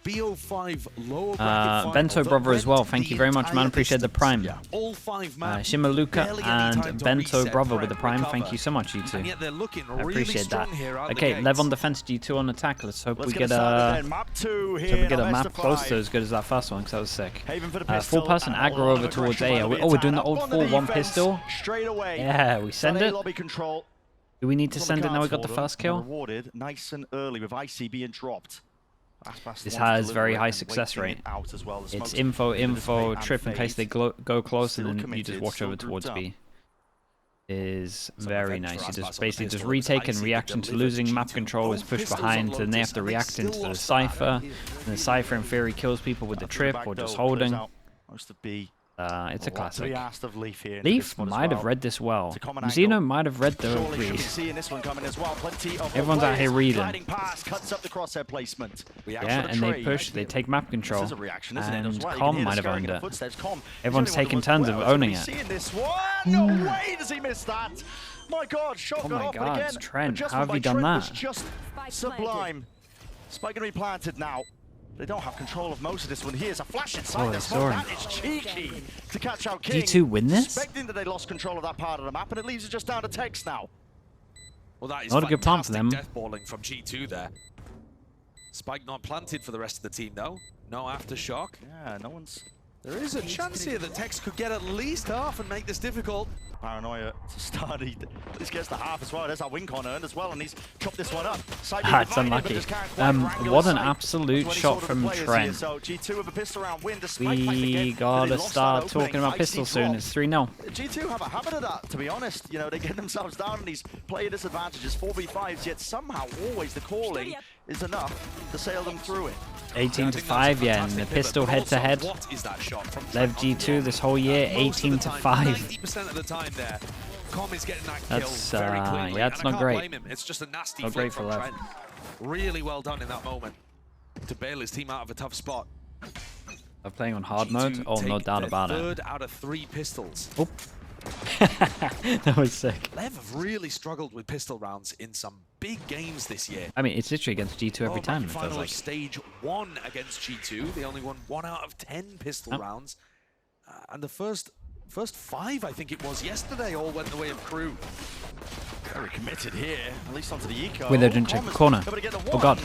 BO5 lower bracket Bento Brother as well. Thank you very much, man. Appreciate the prime. Yeah, all 5 maps. Shimaluka and Bento Brother with the prime. Thank you so much, you two. I appreciate that. Okay, Lev on defense, G2 on attack. Let's hope we get a map close to as good as that first one, because that was sick. 4-person aggro over towards A. We're doing the old 4-1 pistol. Yeah, we send it. Do we need to send it now we got the first kill? Rewarded nice and early with IC being dropped. This has very high success rate. It's info, trip in case they go close, and then you just watch over towards B. Is very nice. You just basically just retake and reaction to losing map control is pushed behind, and they have to react into the Cypher. And the Cypher in theory kills people with the trip or just holding. It's a classic. Leaf might have read this well. Zeno might have read the read. Everyone's out here reading. Yeah, and they push, they take map control. And Com might have owned it. Everyone's taking turns of owning it. No way does he miss that! My God, shot oh my God, it's Trent. How have you done that? Just sublime. Spike gonna be planted now. They don't have control of most of this one. Here's a flash inside the smoke. That is cheeky to catch out King. G2 win this? Expecting that they lost control of that part of the map, and it leaves it just down to text now. Well, that is not a good plan for them. Deathballing from G2 there. Spike not planted for the rest of the team though. No aftershock. Yeah, no one's. There is a chance here that Tex could get at least half and make this difficult. Paranoia to start. He at least gets the half as well. There's that win con earned as well, and he's chopped this one up. It's unlucky. What an absolute shot from Trent. We gotta start talking about pistol soon. It's 3-0. G2 have a habit of that, to be honest. You know, they get themselves down in these player disadvantages, 4v5s, yet somehow always the calling is enough to sail them through it. 18-5, yeah, and the pistol head-to-head. Lev G2 this whole year, 18-5. 90% of the time there, Com is getting that kill very cleanly. Yeah, it's not great. It's just a nasty not great for Lev. Trent. Really well done in that moment to bail his team out of a tough spot. I'm playing on hard mode. Oh, no doubt about it. 3rd out of 3 pistols. Oh. That was sick. Lev have really struggled with pistol rounds in some big games this year. I mean, it's literally against G2 every time. It Final feels like. stage 1 against G2. They only won 1 out of 10 pistol rounds. And the first 5, I think it was yesterday, all went the way of Crew. Very committed here, at least onto the eco. Wait, they didn't check the corner. Oh God.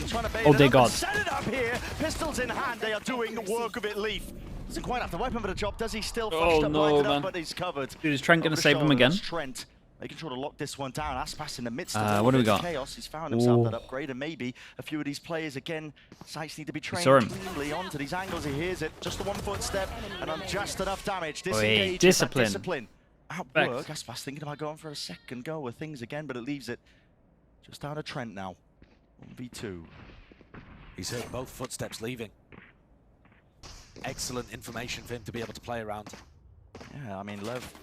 Oh dear God. Set it up here. Pistols in hand. They are doing work of it, Leaf. Doesn't quite have the weapon for the job, does he? Still flashed up, lighted up, but he's covered. Dude, is Trent going to save him again? Trent making sure to lock this one down. Aspas in the midst what do we got? Chaos. He's found himself that upgrade, and maybe a few of these players again. Sights need to be trained cleanly onto these angles. He hears it. Just the 1 foot step, and on just enough damage. Disengage. Discipline. At work. Aspas thinking about going for a second go with things again, but it leaves it just down to Trent now. 1v2. He's heard both footsteps leaving. Excellent information for him to be able to play around. Yeah, I mean, Lev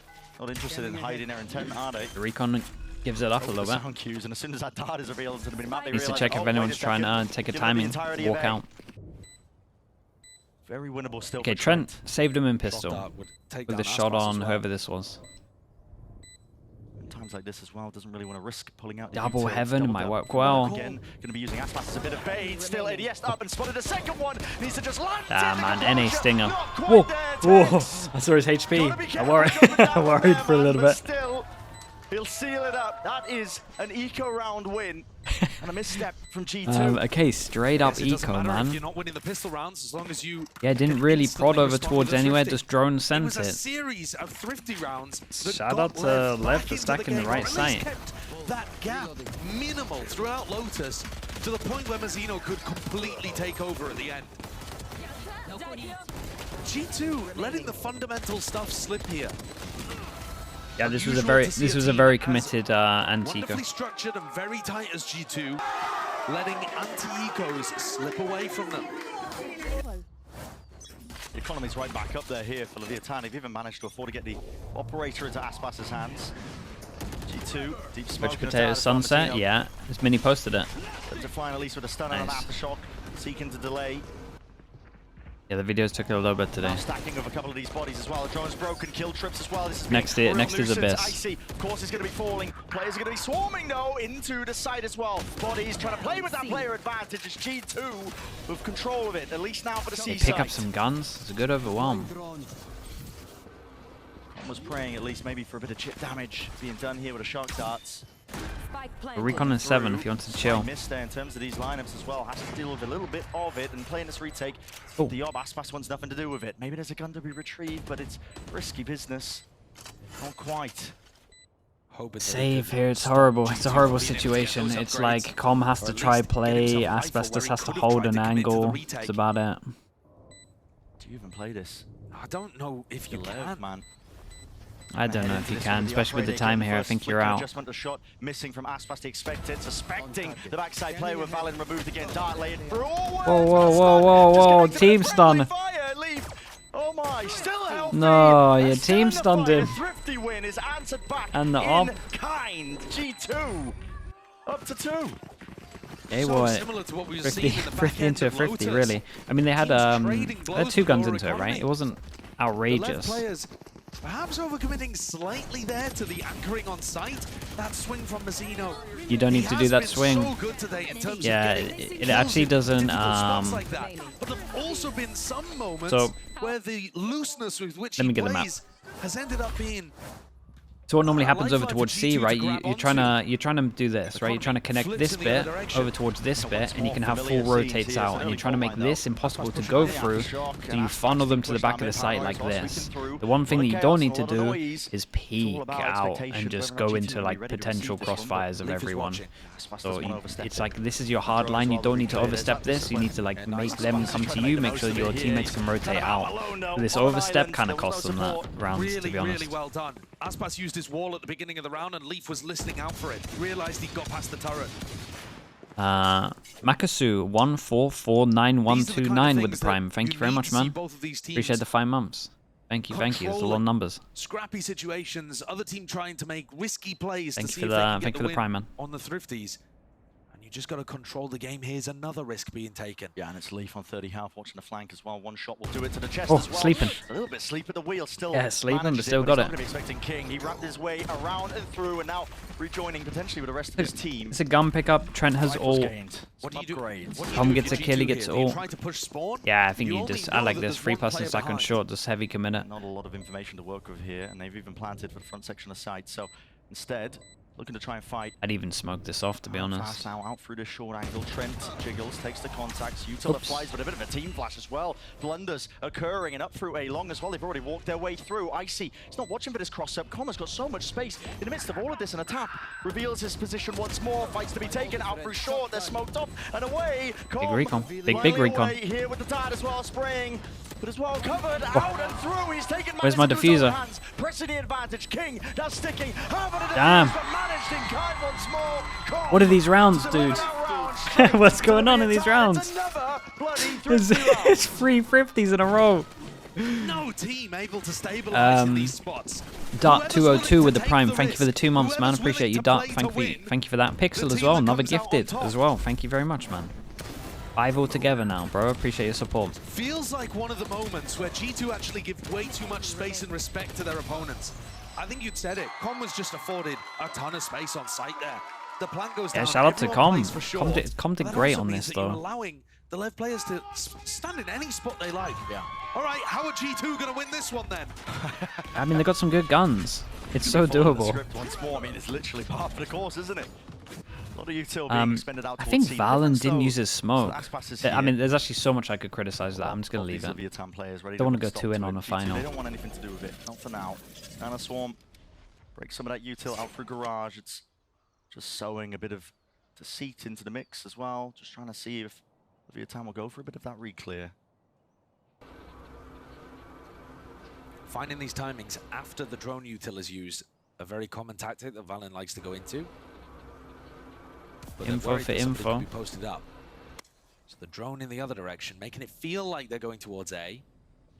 not interested in hiding their intent, are they? The recon gives it up a little bit. Sound cues, and as soon as that dart is revealed into the map, they needs to check if anyone's trying to take a timing, walk out. Very winnable still. Okay, Trent saved him in pistol with the shot on whoever this was. Times like this as well, doesn't really want to risk pulling out. Double heaven might work well. Again, going to be using Aspas as a bit of bait. Still ADS up and spotted a second one. Needs to just land. Ah man, NA stinger. Whoa, whoa! I saw his HP. I worried. I worried for a little bit. Still, he'll seal it up. That is an eco round win and a misstep from G2. Okay, straight up eco, man. You're not winning the pistol rounds as long as you. Yeah, didn't really prod over towards anywhere. Just drone sent it. It was a series of thrifty rounds. Shout out to Lev for stacking the right site. That gap minimal throughout Lotus to the point where Mazzino could completely take over at the end. G2 letting the fundamental stuff slip here. Yeah, this was a very committed anti-eco. Wonderfully structured and very tight as G2, letting anti-ecos slip away from them. The economy's right back up there here for Leviathan. They've even managed to afford to get the operator into Aspas's hands. G2, deep smoke. Switch potato sunset, yeah. This mini posted it. To find at least with a stun and an aftershock, seeking to delay. Yeah, the videos took it a little bit today. Stacking of a couple of these bodies as well. The drone's broken, kill trips as well. This is next is Abyss. Icy, of course, is going to be falling. Players are going to be swarming though into the site as well. Bodies trying to play with that player advantage. It's G2 with control of it, at least now for the C site. Pick up some guns. It's a good overwhelm. Was praying at least maybe for a bit of chip damage being done here with the shock darts. Recon is 7 if you want to chill. Missed there in terms of these lineups as well. Has to deal with a little bit of it and playing this retake. Oh. The Aspas wants nothing to do with it. Maybe there's a gun to be retrieved, but it's risky business. Not quite. Save here, it's horrible. It's a horrible situation. It's like Com has to try play, Asbestos has to hold an angle. That's about it. Do you even play this? I don't know if you can, man. I don't know if you can, especially with the time here. I think you're out. Adjustment of shot missing from Aspas, expected, suspecting the backside player with Valen removed again. Dart laying through. Whoa! Team stun. Oh my! Still healthy. No, your team stunned him. Thrifty win is answered back. And the in kind. G2 up to 2. Hey boy, 50 into a 50, really. I mean, they had 2 guns into it, right? It wasn't outrageous. Perhaps overcommitting slightly there to the anchoring on site. That swing from Mazzino. You don't need to do that swing. So good today in terms yeah, of it actually doesn't. Like that. But there've also been some moments where the looseness with which he plays has ended up being. So what normally happens over towards C, right? You're trying to do this, right? You're trying to connect this bit over towards this bit, and you can have full rotates out, and you're trying to make this impossible to go through. So you funnel them to the back of the site like this. The one thing that you don't need to do is peek out and just go into like potential crossfires of everyone. So it's like this is your hard line. You don't need to overstep this. You need to like make them come to you, make sure your teammates can rotate out. This overstep kind of costs them that round, to be honest. Really well done. Aspas used his wall at the beginning of the round, and Leaf was listening out for it. Realized he got past the turret. Makasu 1449129 with the prime. Thank you very much, man. Appreciate the 5 months. Thank you. That's a lot of numbers. Scrappy situations, other team trying to make risky plays thank to see you if they can thank get you for the prime, man. On the Thrifties. And you just got to control the game. Here's another risk being taken. Yeah, and it's Leaf on 30 health, watching the flank as well. One shot will do it to the chest as well. Sleeping. A little bit sleep at the wheel still. Yeah, sleeping, but still got it. Not going to be expecting King. He wrapped his way around and through, and now rejoining potentially with the rest of his team. It's a gun pickup. Trent has all. What do you do? Tom gets a kill, he gets all. Try to push spawn? Yeah, I think you just. I like this. 3+ stack on short, just heavy commit. Not a lot of information to work with here, and they've even planted for the front section of site. So instead, looking to try and fight. I'd even smoke this off, to be honest. Fast now, out through the short angle. Trent jiggles, takes the contacts. Util applies, but a bit of a team flash as well. Blunders occurring, and up through A long as well. They've already walked their way through. Icy, he's not watching for this cross-up. Comma's got so much space in the midst of all of this, and a tap reveals his position once more. Fights to be taken out through short. They're smoked off and away. Big recon. Big recon. Here with the dart as well, spraying. But as well covered, out and through. He's taken. Where's my diffuser? Pressing the advantage. King, that's sticking. Damn. What are these rounds, dude? What's going on in these rounds? It's 3 50s in a row. No team able to stabilize in these spots. Dart 202 with the prime. Thank you for the 2 months, man. Appreciate you, Dart. Thank you for that. Pixel as well. Another gifted as well. Thank you very much, man. 5 all together now, bro. Appreciate your support. Feels like one of the moments where G2 actually give way too much space and respect to their opponents. I think you'd said it. Com was just afforded a ton of space on site there. The plan goes down. Yeah, shout out to Com. Com did great on this, though. Allowing the LEV players to stand in any spot they like. Yeah. All right, how are G2 going to win this one then? I mean, they got some good guns. It's so doable. Once more, I mean, it's literally part of the course, isn't it? A lot of util being expended out. I think Valen didn't use his smoke. I mean, there's actually so much I could criticize that. I'm just going to leave it. Don't want to go 2 in on a final. They don't want anything to do with it. Not for now. And a swarm. Break some of that util out through garage. It's just sowing a bit of deceit into the mix as well. Just trying to see if Leviathan will go for a bit of that re-clear. Finding these timings after the drone util is used, a very common tactic that Valen likes to go into. But info for info. Be posted up. So the drone in the other direction, making it feel like they're going towards A,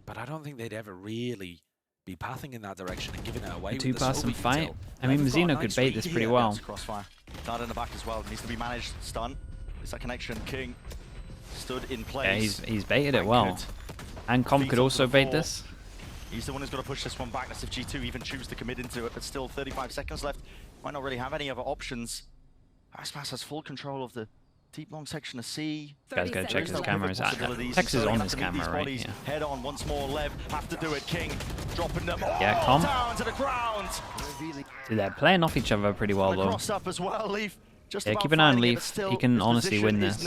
but I don't think they'd ever really be pathing in that direction and giving it away. 2-person fight. I mean, Mazzino could bait this pretty well. Crossfire. Dart in the back as well. Needs to be managed. Stun. Is that connection? King stood in place. Yeah, he's baited it well. And Com could also bait this. He's the one who's got to push this one back. That's if G2 even choose to commit into it, but still 35 seconds left. Might not really have any other options. Aspas has full control of the deep long section of C. Guys gotta check his cameras. Tex is on his camera, right? Yeah. Head on once more, Lev. Have to do it, King. Dropping them all Com. down to the ground. Dude, they're playing off each other pretty well, though. Up as well, Leaf. Yeah, keep an eye on Leaf. He can honestly win this.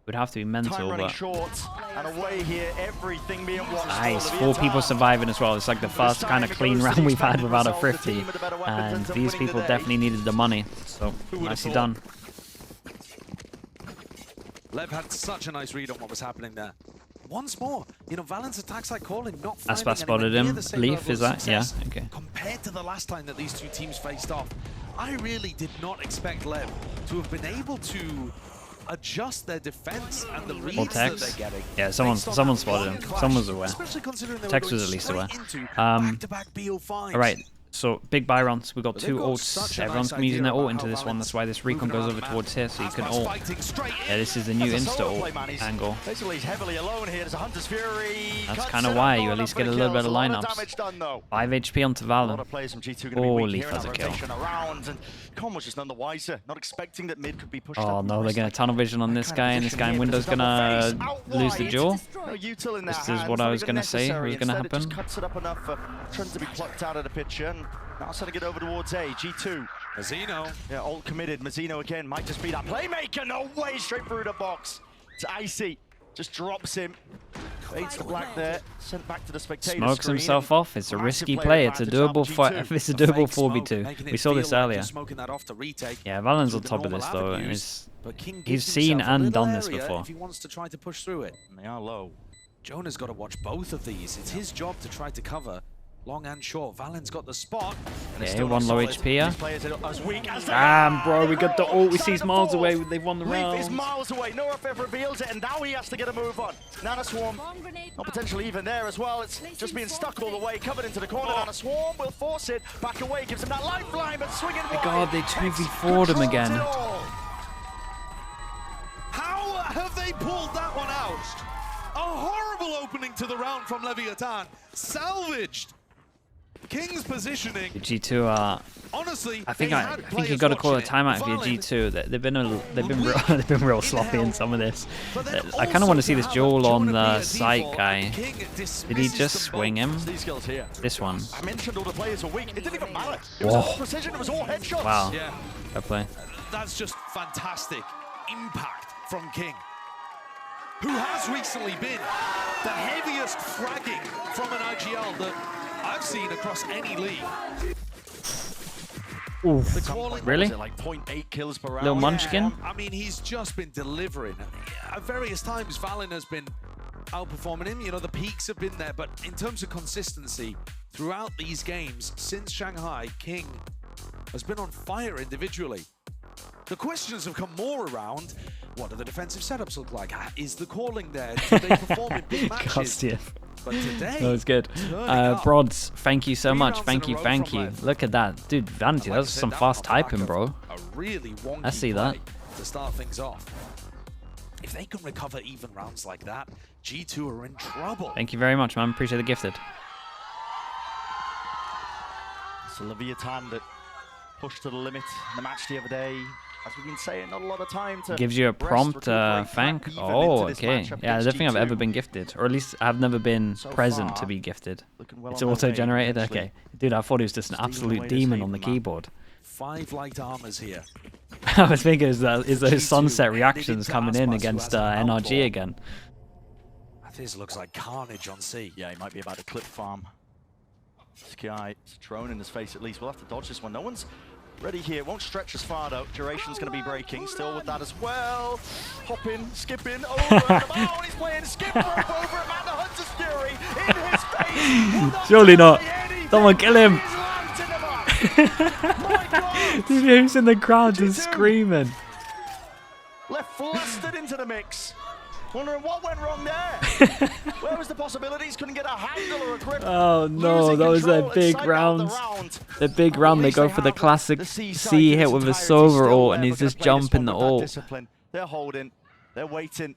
Would have to be mental, but short, and away here, everything being watched. Nice, 4 people surviving as well. It's like the first kind of clean round we've had without a 50, and these people definitely needed the money. So nicely done. Lev had such a nice read on what was happening there. Once more, you know, Valens attacks like calling, not Aspas spotted him. Leaf, is that? Yeah, okay. Compared to the last time that these two teams faced off, I really did not expect Lev to have been able to adjust their defense and the reads that they're getting. Yeah, someone spotted him. Someone was aware. Tex was at least aware. Alright, so big buy rounds. We've got 2 ults. Everyone's been using their ult into this one. That's why this recon goes over towards here, so you can ult. Yeah, this is the new insta ult angle. That's kind of why you at least get a little bit of lineups. 5 HP onto Valen. Oh, Leaf has a kill. Was just none the wiser, not expecting that mid could be pushed. Oh no, they're gonna tunnel vision on this guy, and this guy in window's gonna lose the duel. This is what I was gonna say was gonna happen. Just cuts it up enough for Trent to be plucked out of the picture, and now it's trying to get over towards A. G2. Mazzino. Yeah, ult committed. Mazzino again might just be that playmaker. No way, straight through the box. It's Icy. Just drops him. Fades the black there. Sent back to the spectator. Smokes himself off. It's a risky play. It's a doable fight. It's a doable 4v2. We saw this earlier. Yeah, Valen's on top of this though. He's seen and done this before. If he wants to try to push through it. They are low. Jonah's got to watch both of these. It's his job to try to cover long and short. Valen's got the spot. Yeah, 1 low HP here. Damn, bro, we got the ult. We see he's miles away. They've won the round. Leaf is miles away. No FF reveals it, and now he has to get a move on. Nana Swarm, not potentially even there as well. It's just being stuck all the way, covered into the corner. Nana Swarm will force it back away, gives him that lifeline, but swinging wide. God, they 2v4'd him again. How have they pulled that one out? A horrible opening to the round from Leviathan. Salvaged. King's positioning. G2 honestly, I think you got to call a timeout if you're G2. They've been real sloppy in some of this. I kind of want to see this duel on the site guy. Did he just swing him? This one. I mentioned all the players were weak. It didn't even matter. It was all precision. It was all headshots. Wow. Fair play. That's just fantastic impact from King, who has recently been the heaviest fragging from an IGL that I've seen across any league. Oof. Really? Like 0.8 kills per round. Little munchkin? Yeah, I mean, he's just been delivering. At various times, Valen has been outperforming him. You know, the peaks have been there, but in terms of consistency, throughout these games, since Shanghai, King has been on fire individually. The questions have come more around, what do the defensive setups look like? Is the calling there? Do they perform in big matches? But today, that was good. Brods, thank you so much. Thank you. Look at that. Dude, Vanity, that was some fast typing, bro. I see that. To start things off. If they can recover even rounds like that, G2 are in trouble. Thank you very much, man. Appreciate the gifted. It's a Leviathan that pushed to the limit in the match the other day. As we've been saying, not a lot of time to gives you a prompt thank. Oh, okay. Yeah, I don't think I've ever been gifted, or at least I've never been present to be gifted. It's auto-generated. Okay, dude, I thought he was just an absolute demon on the keyboard. 5 light armors here. I was thinking is those sunset reactions coming in against NRG again. This looks like carnage on C. Yeah, he might be about to clip farm. Sky, it's a drone in his face at least. We'll have to dodge this one. No one's ready here. Won't stretch as far though. Duration's going to be breaking. Still with that as well. Hopping, skipping over. Oh, he's playing skip rope over Amanda Hunter's Fury in his face. Surely not. Someone kill him. Dude, who's in the crowd just screaming? Left flustered into the mix. Wondering what went wrong there. Where was the possibilities? Couldn't get a handle or a grip. Oh no, that was their big round. The big round, they go for the classic C hit with a Sova ult, and he's just jumping the ult. They're holding, they're waiting.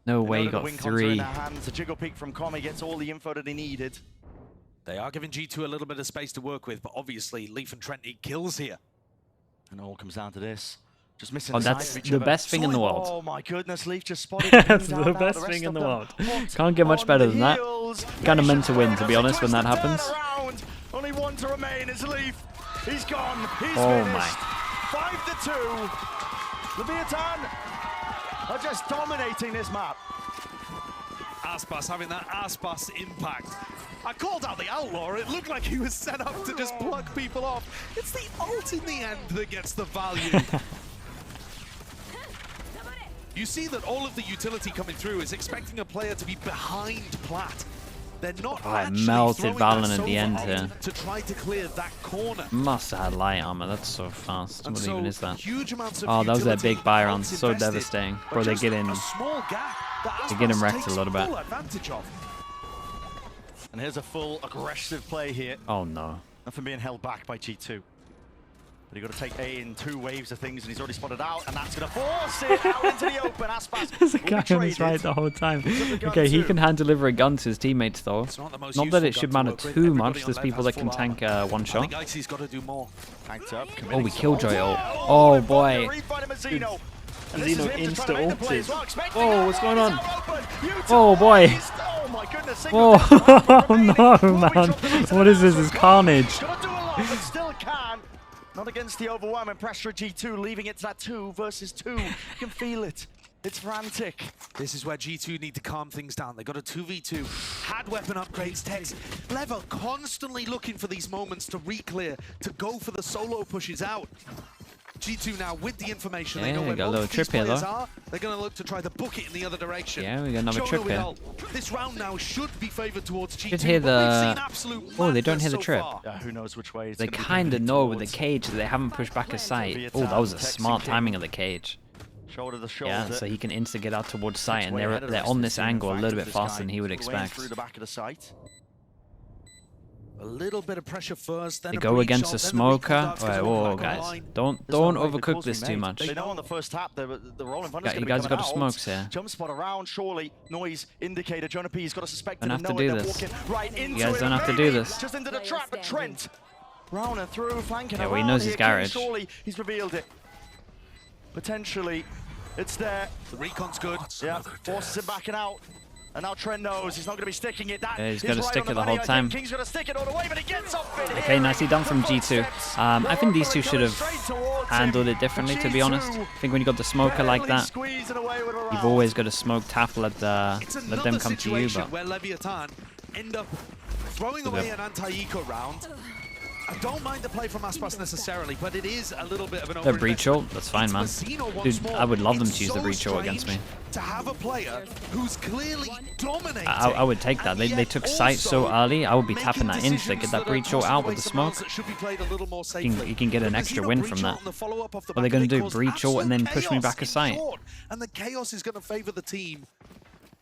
No way he got 3. The jiggle peek from Commie gets all the info that he needed. They are giving G2 a little bit of space to work with, but obviously Leaf and Trent need kills here. And it all comes down to this. Just missing that's the best thing in the world. Oh my goodness, Leaf just spotted. That's the best thing in the world. Can't get much better than that. Kind of meant to win, to be honest, when that happens. Only one to remain is Leaf. He's gone. He's oh finished. My. 5-2. Leviathan are just dominating this map. Aspas having that Aspas impact. I called out the Outlaw. It looked like he was set up to just pluck people off. It's the ult in the end that gets the value. You see that all of the utility coming through is expecting a player to be behind Plat. They're not actually melted Valen at the end here. To try to clear that corner. Must have had light armor. That's so fast. And what even is that? Oh, that was their big buy round. So devastating. Bro, they get in. They get him wrecked a little bit. And here's a full aggressive play here. Oh no. Nothing being held back by G2. But you've got to take A in 2 waves of things, and he's already spotted out, and that's going to force it out into the open. Aspas There's a guy on his right the whole time. Okay, he can hand deliver a gun to his teammates, though. Not that it should matter too much. There's people that can tank one shot. Oh, we killjoy ult. Oh, boy. Zeno insta-ulted. Oh, what's going on? Oh, boy. Oh, no, man. What is this? It's carnage. Not against the overwhelming pressure of G2, leaving it to that 2 versus 2. You can feel it. It's frantic. This is where G2 need to calm things down. They got a 2v2. Had weapon upgrades, techs. Level constantly looking for these moments to re-clear, to go for the solo pushes out. G2 now with the information. Yeah, they know where got a little trip here, though. They're going to look to try to book it in the other direction. Yeah, we got another trip here. This round now should be favored towards G2. Should hear the... Oh, they don't hear the trip. Yeah, who knows which way. They kind of know with the cage that they haven't pushed back a sight. Oh, that was a smart timing of the cage. Shoulder to shoulder. Yeah, so he can insta get out towards sight, and they're on this angle a little bit faster than he would expect. Through the back of the sight. A little bit of pressure first, then they go against a smoker. Alright, whoa, guys. Don't overcook this too much. They know on the first tap the rolling thunder is you guys got the smokes here. Jump spot around, surely. Noise indicator. Jonah P's got to suspect don't have to do this. You guys don't have to do this. Just into the trap, but Trent. Round and through, flanking well, he knows his garage. Surely he's revealed it. Potentially, it's there. The recon's good. Yeah, forces him backing out. And now Trent knows he's not going to be sticking it. Yeah, he's going to stick it the whole time. King's going to stick it all the way, but he gets off it. Okay, nicely done from G2. I think these two should have handled it differently, to be honest. I think when you got the smoker like that, you've always got to smoke tap, let them come to you. But where Leviathan end up throwing away an anti-eco round. I don't mind the play from Aspas necessarily, but it is a little bit of an the breach ult, that's fine, man. Dude, I would love them to use the breach ult against me. To have a player who's clearly dominating. I would take that. They took sight so early. I would be tapping that in to get that breach ult out with the smoke. You can get an extra win from that. What are they going to do? Breach ult and then push me back a sight. And the chaos is going to favor the team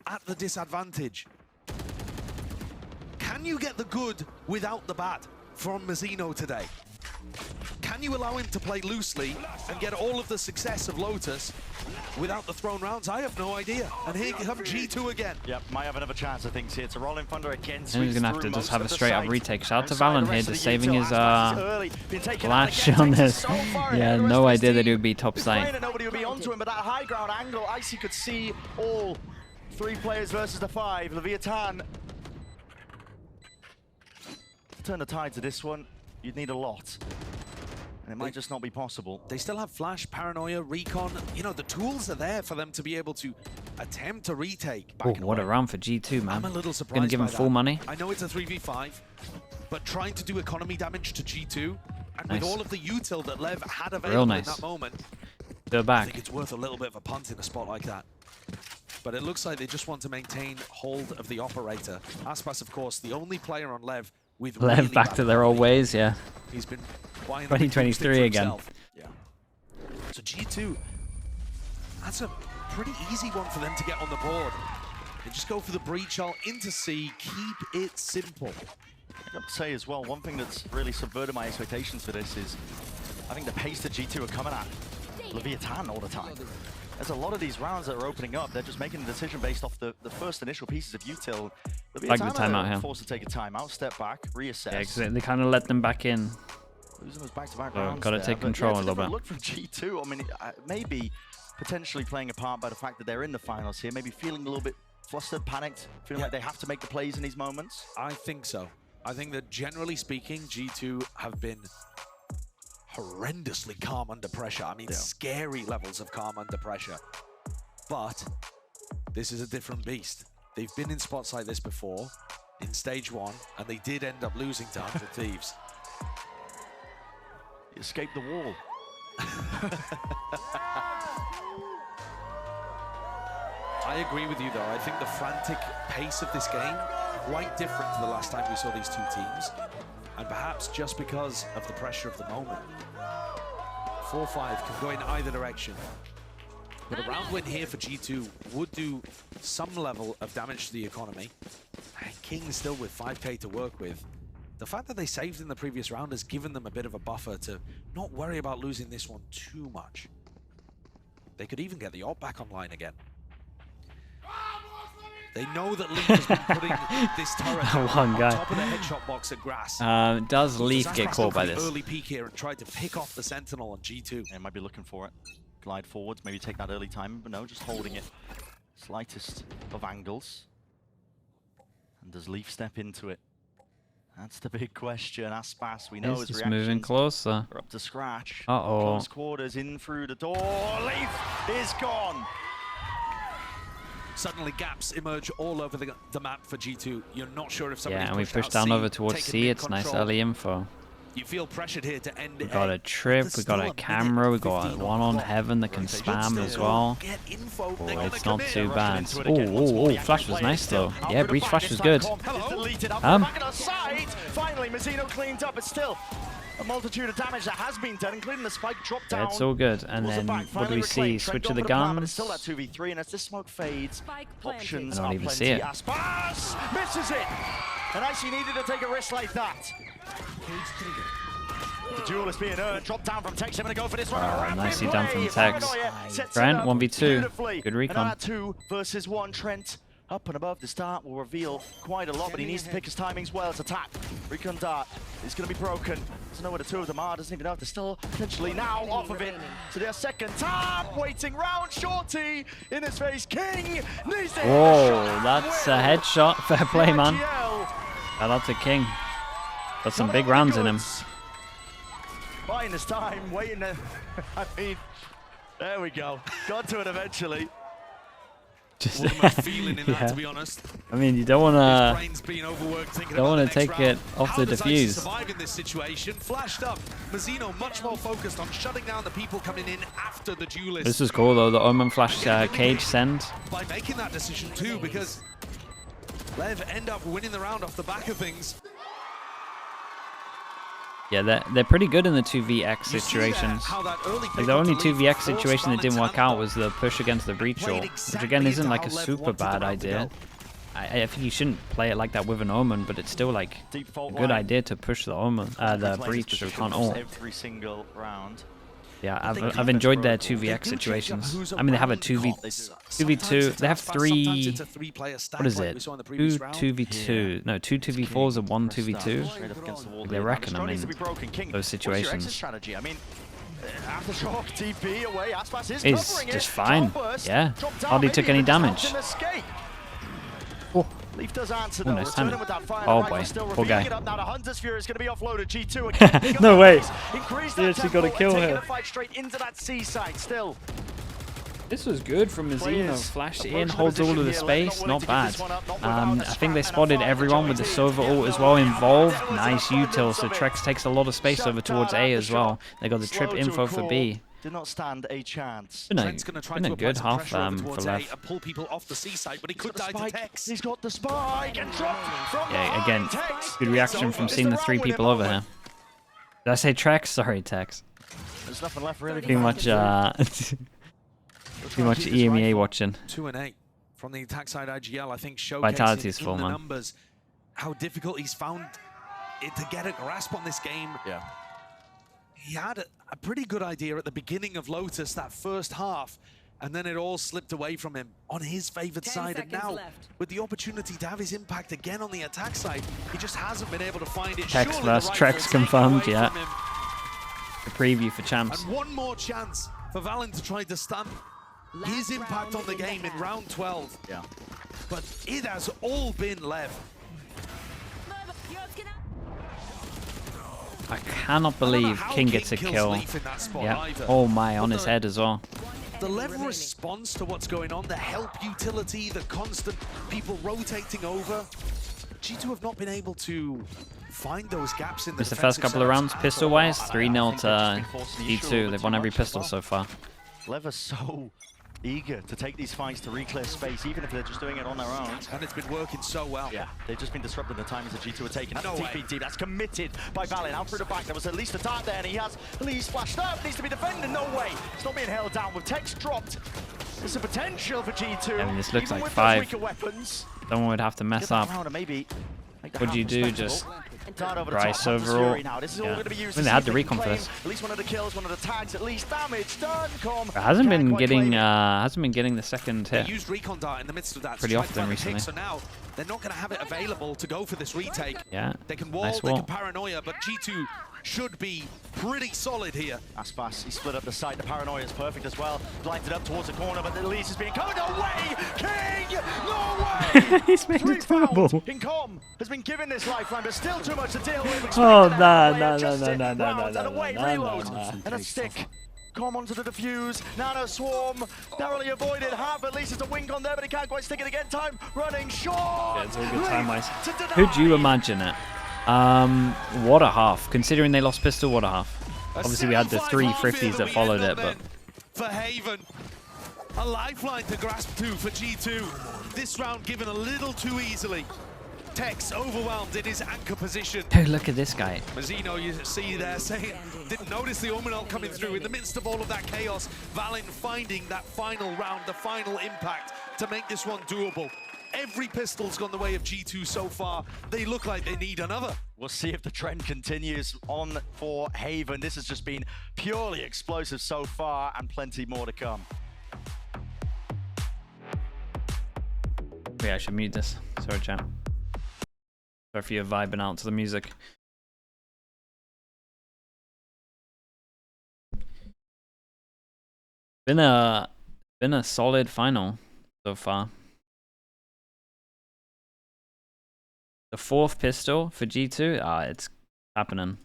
at the disadvantage. Can you get the good without the bad from Mazzino today? Can you allow him to play loosely and get all of the success of Lotus without the thrown rounds? I have no idea. And here come G2 again. Yep, might have another chance, I think. See, it's a rolling thunder again. And he's going to have to just have a straight up retake. Shout out to Valen here, just saving his flash on this. Yeah, no idea that he would be top side. Nobody would be onto him, but that high ground angle, Icy could see all 3 players versus the 5. Leviathan. Turn the tide to this one, you'd need a lot. And it might just not be possible. They still have flash, paranoia, recon. You know, the tools are there for them to be able to attempt to retake. Oh, what a round for G2, man. I'm a little surprised. Gonna give him full money. I know it's a 3v5, but trying to do economy damage to G2, and with all of the util that Lev had available in that moment, they're back. I think it's worth a little bit of a punt in a spot like that. But it looks like they just want to maintain hold of the operator. Aspas, of course, the only player on Lev with really back to their old ways, yeah. He's been 2023 again. Yeah. So G2, that's a pretty easy one for them to get on the board. They just go for the breach ult into C, keep it simple. I've got to say as well, one thing that's really subverted my expectations for this is I think the pace that G2 are coming at Leviathan all the time. There's a lot of these rounds that are opening up. They're just making a decision based off the first initial pieces of util. Like the timeout here. Forced to take a timeout, step back, reassess. Yeah, because they kind of let them back in. Losing those back-to-back rounds. Got to take control a little bit. Look from G2. I mean, maybe potentially playing a part by the fact that they're in the finals here. Maybe feeling a little bit flustered, panicked, feeling like they have to make the plays in these moments. I think so. I think that generally speaking, G2 have been horrendously calm under pressure. I mean, scary levels of calm under pressure. But this is a different beast. They've been in spots like this before, in stage 1, and they did end up losing to 100 Thieves. You escaped the wall. I agree with you, though. I think the frantic pace of this game, quite different to the last time we saw these two teams. And perhaps just because of the pressure of the moment. 4-5 can go in either direction. But a round win here for G2 would do some level of damage to the economy. And King still with 5k to work with. The fact that they saved in the previous round has given them a bit of a buffer to not worry about losing this one too much. They could even get the AWP back online again. They know that LEV has been putting this turret on top of the headshot box at Grass. Does LEV get caught by this? Early peek here and tried to pick off the Sentinel on G2. Yeah, might be looking for it. Glide forwards, maybe take that early time, but no, just holding it. Slightest of angles. And does LEV step into it? That's the big question. Aspas, we know his just reactions moving closer. are up to scratch. Uh-oh. Close quarters in through the door. LEV is gone. Suddenly gaps emerge all over the map for G2. You're not sure if somebody's and we push down over towards C. It's nice early info. You feel pressured here to end. We got a trip, we got a camera, we got one on Heaven that can spam as well. Oh, it's not too bad. Oh, Flash was nice though. Yeah, Breach Flash was good. Finally, Mazzino cleaned up, but still a multitude of damage that has been done, including the spike drop down. Yeah, it's all good. And then what do we see? Switch of the guns. Still that 2v3, and as this smoke fades, options I don't are even plenty. see it. Aspas misses it, and actually needed to take a risk like that. The duel is being earned. Drop down from Tex. I'm going to go for this one. Nicely done from Tex. Trent, 1v2. Good recon. 2 versus 1. Trent up and above. The start will reveal quite a lot, but he needs to pick his timings well. It's attack. Recon dart is going to be broken. Doesn't know where the two of them are. Doesn't even know if they're still potentially now off of it. So their second tap. Waiting round. Shorty in his face. King needs to hit Whoa, the shot. that's a headshot. Fair play, man. Shout out to King. Got some big rounds in him. Buying his time, waiting to, I mean, there we go. Got to it eventually. Just feeling in that, to be honest. I mean, you don't want to take it off the defuse. Survive in this situation. Flashed up. Mazzino much more focused on shutting down the people coming in after the duelist. This is cool though. The Omen Flash cage send. By making that decision too, because LEV end up winning the round off the back of things. Yeah, they're pretty good in the 2vx situations. Like the only 2vx situation that didn't work out was the push against the breach ult, which again isn't like a super bad idea. I think you shouldn't play it like that with an Omen, but it's still like a good idea to push the Omen, the breach so we can't ult. Every single round. Yeah, I've enjoyed their 2vx situations. I mean, they have a 2v2. They have three. What is it? Two 2v2. No, two 2v4s and one 2v2. They reckon. I mean, those situations. He's just fine. Yeah, hardly took any damage. Oh. LEV does answer though. Nice timing. Oh boy, poor guy. No way. He actually got a kill here. This was good from Mazzino. Flashed in, holds all of the space. Not bad. I think they spotted everyone with the Sova ult as well involved. Nice util. So Trex takes a lot of space over towards A as well. They got the trip info for B. Did not stand a chance. Been a good half for LEV. Pull people off the seaside, but he could die to Tex. He's got the spike and dropped from yeah, again, good reaction from seeing the three people over here. Did I say Trex? Sorry, Tex. There's nothing left really. Too much, too much EMEA watching. 2 and 8 from the attack side IGL. I think Vitality is showcasing full, in the man. numbers how difficult he's found it to get a grasp on this game. Yeah. He had a pretty good idea at the beginning of Lotus, that first half, And then it all slipped away from him on his favored side. And now, with the opportunity to have his impact again on the attack side, he just hasn't been able to find it. Tex vs. Trex confirmed, yeah. The preview for champs. And one more chance for Valen to try to stamp his impact on the game in round 12. Yeah. But it has all been LEV. I cannot believe King gets a kill. Yeah. Oh my, on his head as well. The LEV response to what's going on, the help utility, the constant people rotating over. G2 have not been able to find those gaps in the It's the first couple of rounds, pistol-wise, 3-0 to G2. They've won every pistol so far. LEV are so eager to take these fights to re-clear space, even if they're just doing it on their own. And it's been working so well. Yeah, they've just been disrupting the timings that G2 are taking. That's TPT, that's committed by Valen. Out through the back, there was at least a dart there, and he has at least flashed up. Needs to be defended, no way. It's not being held down with Tex dropped. There's a potential for G2. I mean, this looks like 5. Someone would have to mess up. What'd you do? Just Rice overall. Yeah. I mean, they had the recon for this. At least one of the kills, one of the tags, at least damage done. It hasn't been getting the second hit. They used recon dart in the midst of that pretty often recently. So now they're not going to have it available to go for this retake. Yeah. They can wall, they can paranoia, but G2 should be pretty solid here. That's fast. He split up the side. The paranoia is perfect as well. Blinded up towards the corner, but the lead is being covered. No way! King! No way! He's made it terrible. Incom has been given this lifeline, but still too much to deal with. Oh, no. And a stick. Come onto the defuse. Nano swarm. Narrowly avoided. Have at least it's a wing on there, but he can't quite stick it again. Time running short. Yeah, it's all good time-wise. Could you imagine it? What a half. Considering they lost pistol, what a half. Obviously, we had the 3 50s that followed it, but for Haven, a lifeline to grasp to for G2. This round given a little too easily. Tex overwhelmed in his anchor position. Dude, look at this guy. Mazzino, you see there saying, didn't notice the Omen ult coming through. In the midst of all of that chaos, Valen finding that final round, the final impact to make this one doable. Every pistol's gone the way of G2 so far. They look like they need another. We'll see if the trend continues on for Haven. This has just been purely explosive so far, and plenty more to come. Yeah, I should mute this. Sorry, chat. Sorry if you're vibing out to the music. Been a solid final so far. The 4th pistol for G2, it's happening.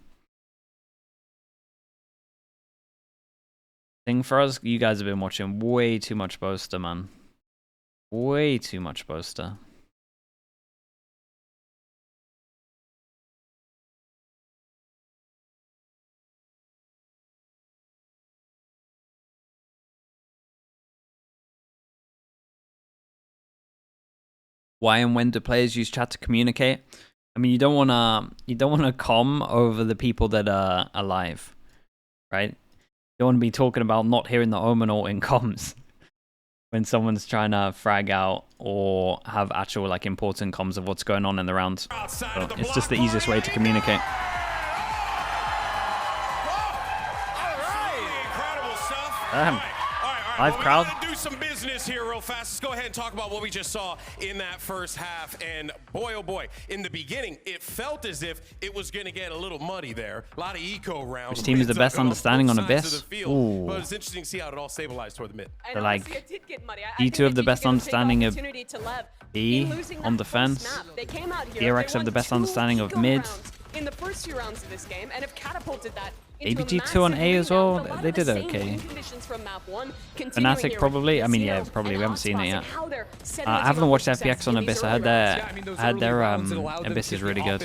Thing for us, you guys have been watching way too much Boaster, man. Way too much Boaster. Why and when do players use chat to communicate? I mean, you don't wanna comm over the people that are alive, right? You don't want to be talking about not hearing the Omen ult in comms when someone's trying to frag out or have actual like important comms of what's going on in the round. So it's just the easiest way to communicate. Damn. Live crowd. Do some business here real fast. Let's go ahead and talk about what we just saw in that first half. And boy, oh boy, in the beginning, it felt as if it was going to get a little muddy there. A lot of eco rounds. Which team is the best understanding on Abyss? Ooh. But it's interesting to see how it all stabilized toward the mid. So like, G2 have the best understanding of B on defense. DRX have the best understanding of mid. In the first 2 rounds of this game, and have catapulted that into G2 on A as well. They did okay. Fnatic probably. I mean, yeah, probably. We haven't seen it yet. I haven't watched FPX on Abyss. I had their Abyss is really good.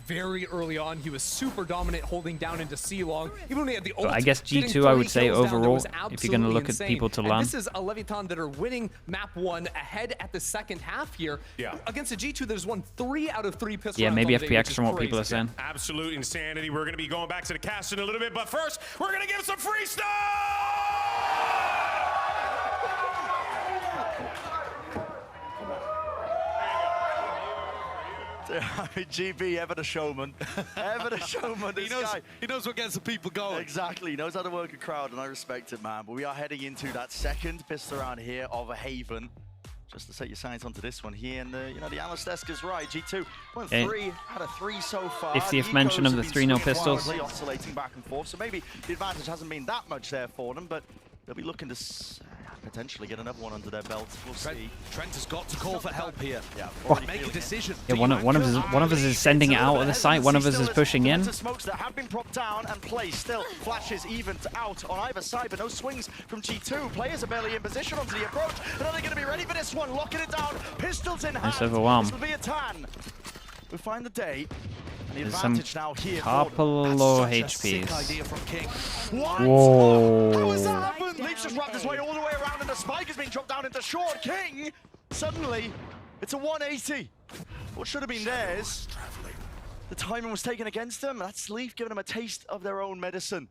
Very early on, he was super dominant, holding down into C long. Even when he had the ult, I guess G2, I would say overall, if you're gonna look at people to learn. This is a Leviathan that are winning map 1 ahead at the second half here. Yeah. Against a G2 that has won 3 out of 3 pistol. Yeah, maybe FPX from what people are saying. Absolute insanity. We're gonna be going back to the cast in a little bit, but first, we're gonna give some freestyle! I mean, GB, ever the showman. Ever the showman, this guy. He knows what gets the people going. Exactly, he knows how to work a crowd, and I respect it, man. But we are heading into that second pistol round here of a Haven. Just to set your sights onto this one here, and you know, the analyst desk is right. G2 went 3 out of 3 so far. 50th mention of the 3-0 pistols. Oscillating back and forth, so maybe the advantage hasn't been that much there for them, but they'll be looking to potentially get another one under their belt. We'll see. Trent has got to call for help here. Yeah, make a decision. Yeah, one of us is sending it out of the site. One of us is pushing in. Smokes that have been propped down and placed. Still flashes even out on either side, but no swings from G2. Players are barely in position onto the approach. And are they going to be ready for this one? Locking it down. Pistols in hand. Nice overwhelm. This will be a tan. We'll find the day. And the There's advantage now here. couple low HPs. Whoa. How has that Whoa. happened? Leaf's just wrapped his way all the way around, and the spike has been dropped down into short. King, suddenly, it's a 180. What should have been theirs. The timing was taken against them. That's Leaf giving them a taste of their own medicine.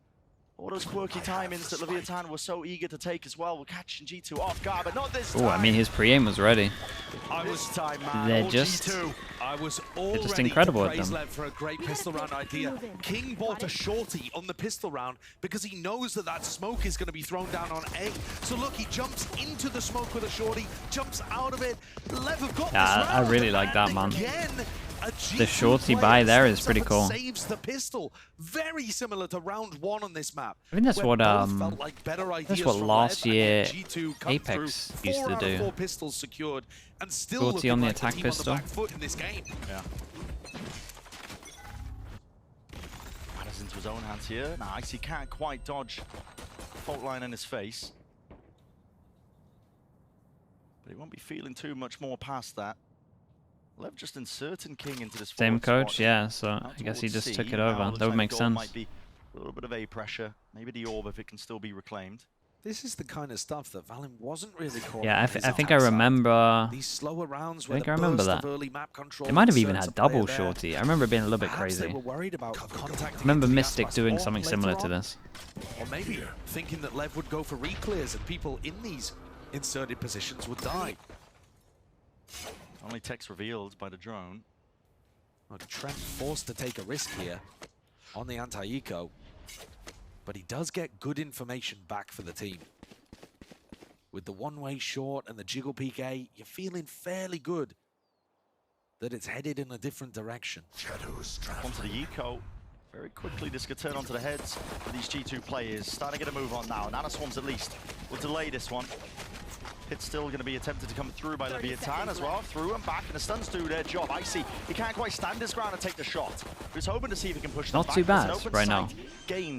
All those quirky timings that Leviathan was so eager to take as well. We're catching G2 off guard, but not this time. Oh, I mean, his pre-aim was ready. They're just incredible at them. LEV for a great pistol round idea. King bought a shorty on the pistol round because he knows that that smoke is going to be thrown down on A. So look, he jumps into the smoke with a shorty, jumps out of it. LEV have got this round. I really like that, man. Again, The shorty buy there is pretty cool. Saves the pistol, very similar to round 1 on this map. I think that's what that's what last year Apex used to do. 4 pistols secured and still Shorty on the attack team pistol. on the back foot in this game. Yeah. Matters into his own hands here. Nice, he can't quite dodge the fault line in his face. But he won't be feeling too much more past that. LEV just inserting King into this Same coach, spot. yeah, so I guess he just took it over. That would make sense. Might be a little bit of A pressure. Maybe the orb if it can still be reclaimed. This is the kind of stuff that Valen wasn't really calling. Yeah, I think I remember. These slower rounds I think I remember that. They might have even had double shorty. I remember it being a little bit crazy. I remember Mystic doing something similar to this. Or maybe thinking that LEV would go for reclears and people in these inserted positions would die. Only text revealed by the drone. Well, Trent forced to take a risk here on the anti-eco, but he does get good information back for the team. With the one-way short and the jiggle peek A, you're feeling fairly good that it's headed in a different direction. Onto the eco. Very quickly, this could turn onto the heads of these G2 players. Starting to get a move on now. Nanoswarms at least will delay this one. It's still going to be attempted to come through by Leviathan as well. Through and back, and the stuns do their job. Icy, he can't quite stand his ground and take the shot. He's hoping to see if he can push them Not back. too bad right now.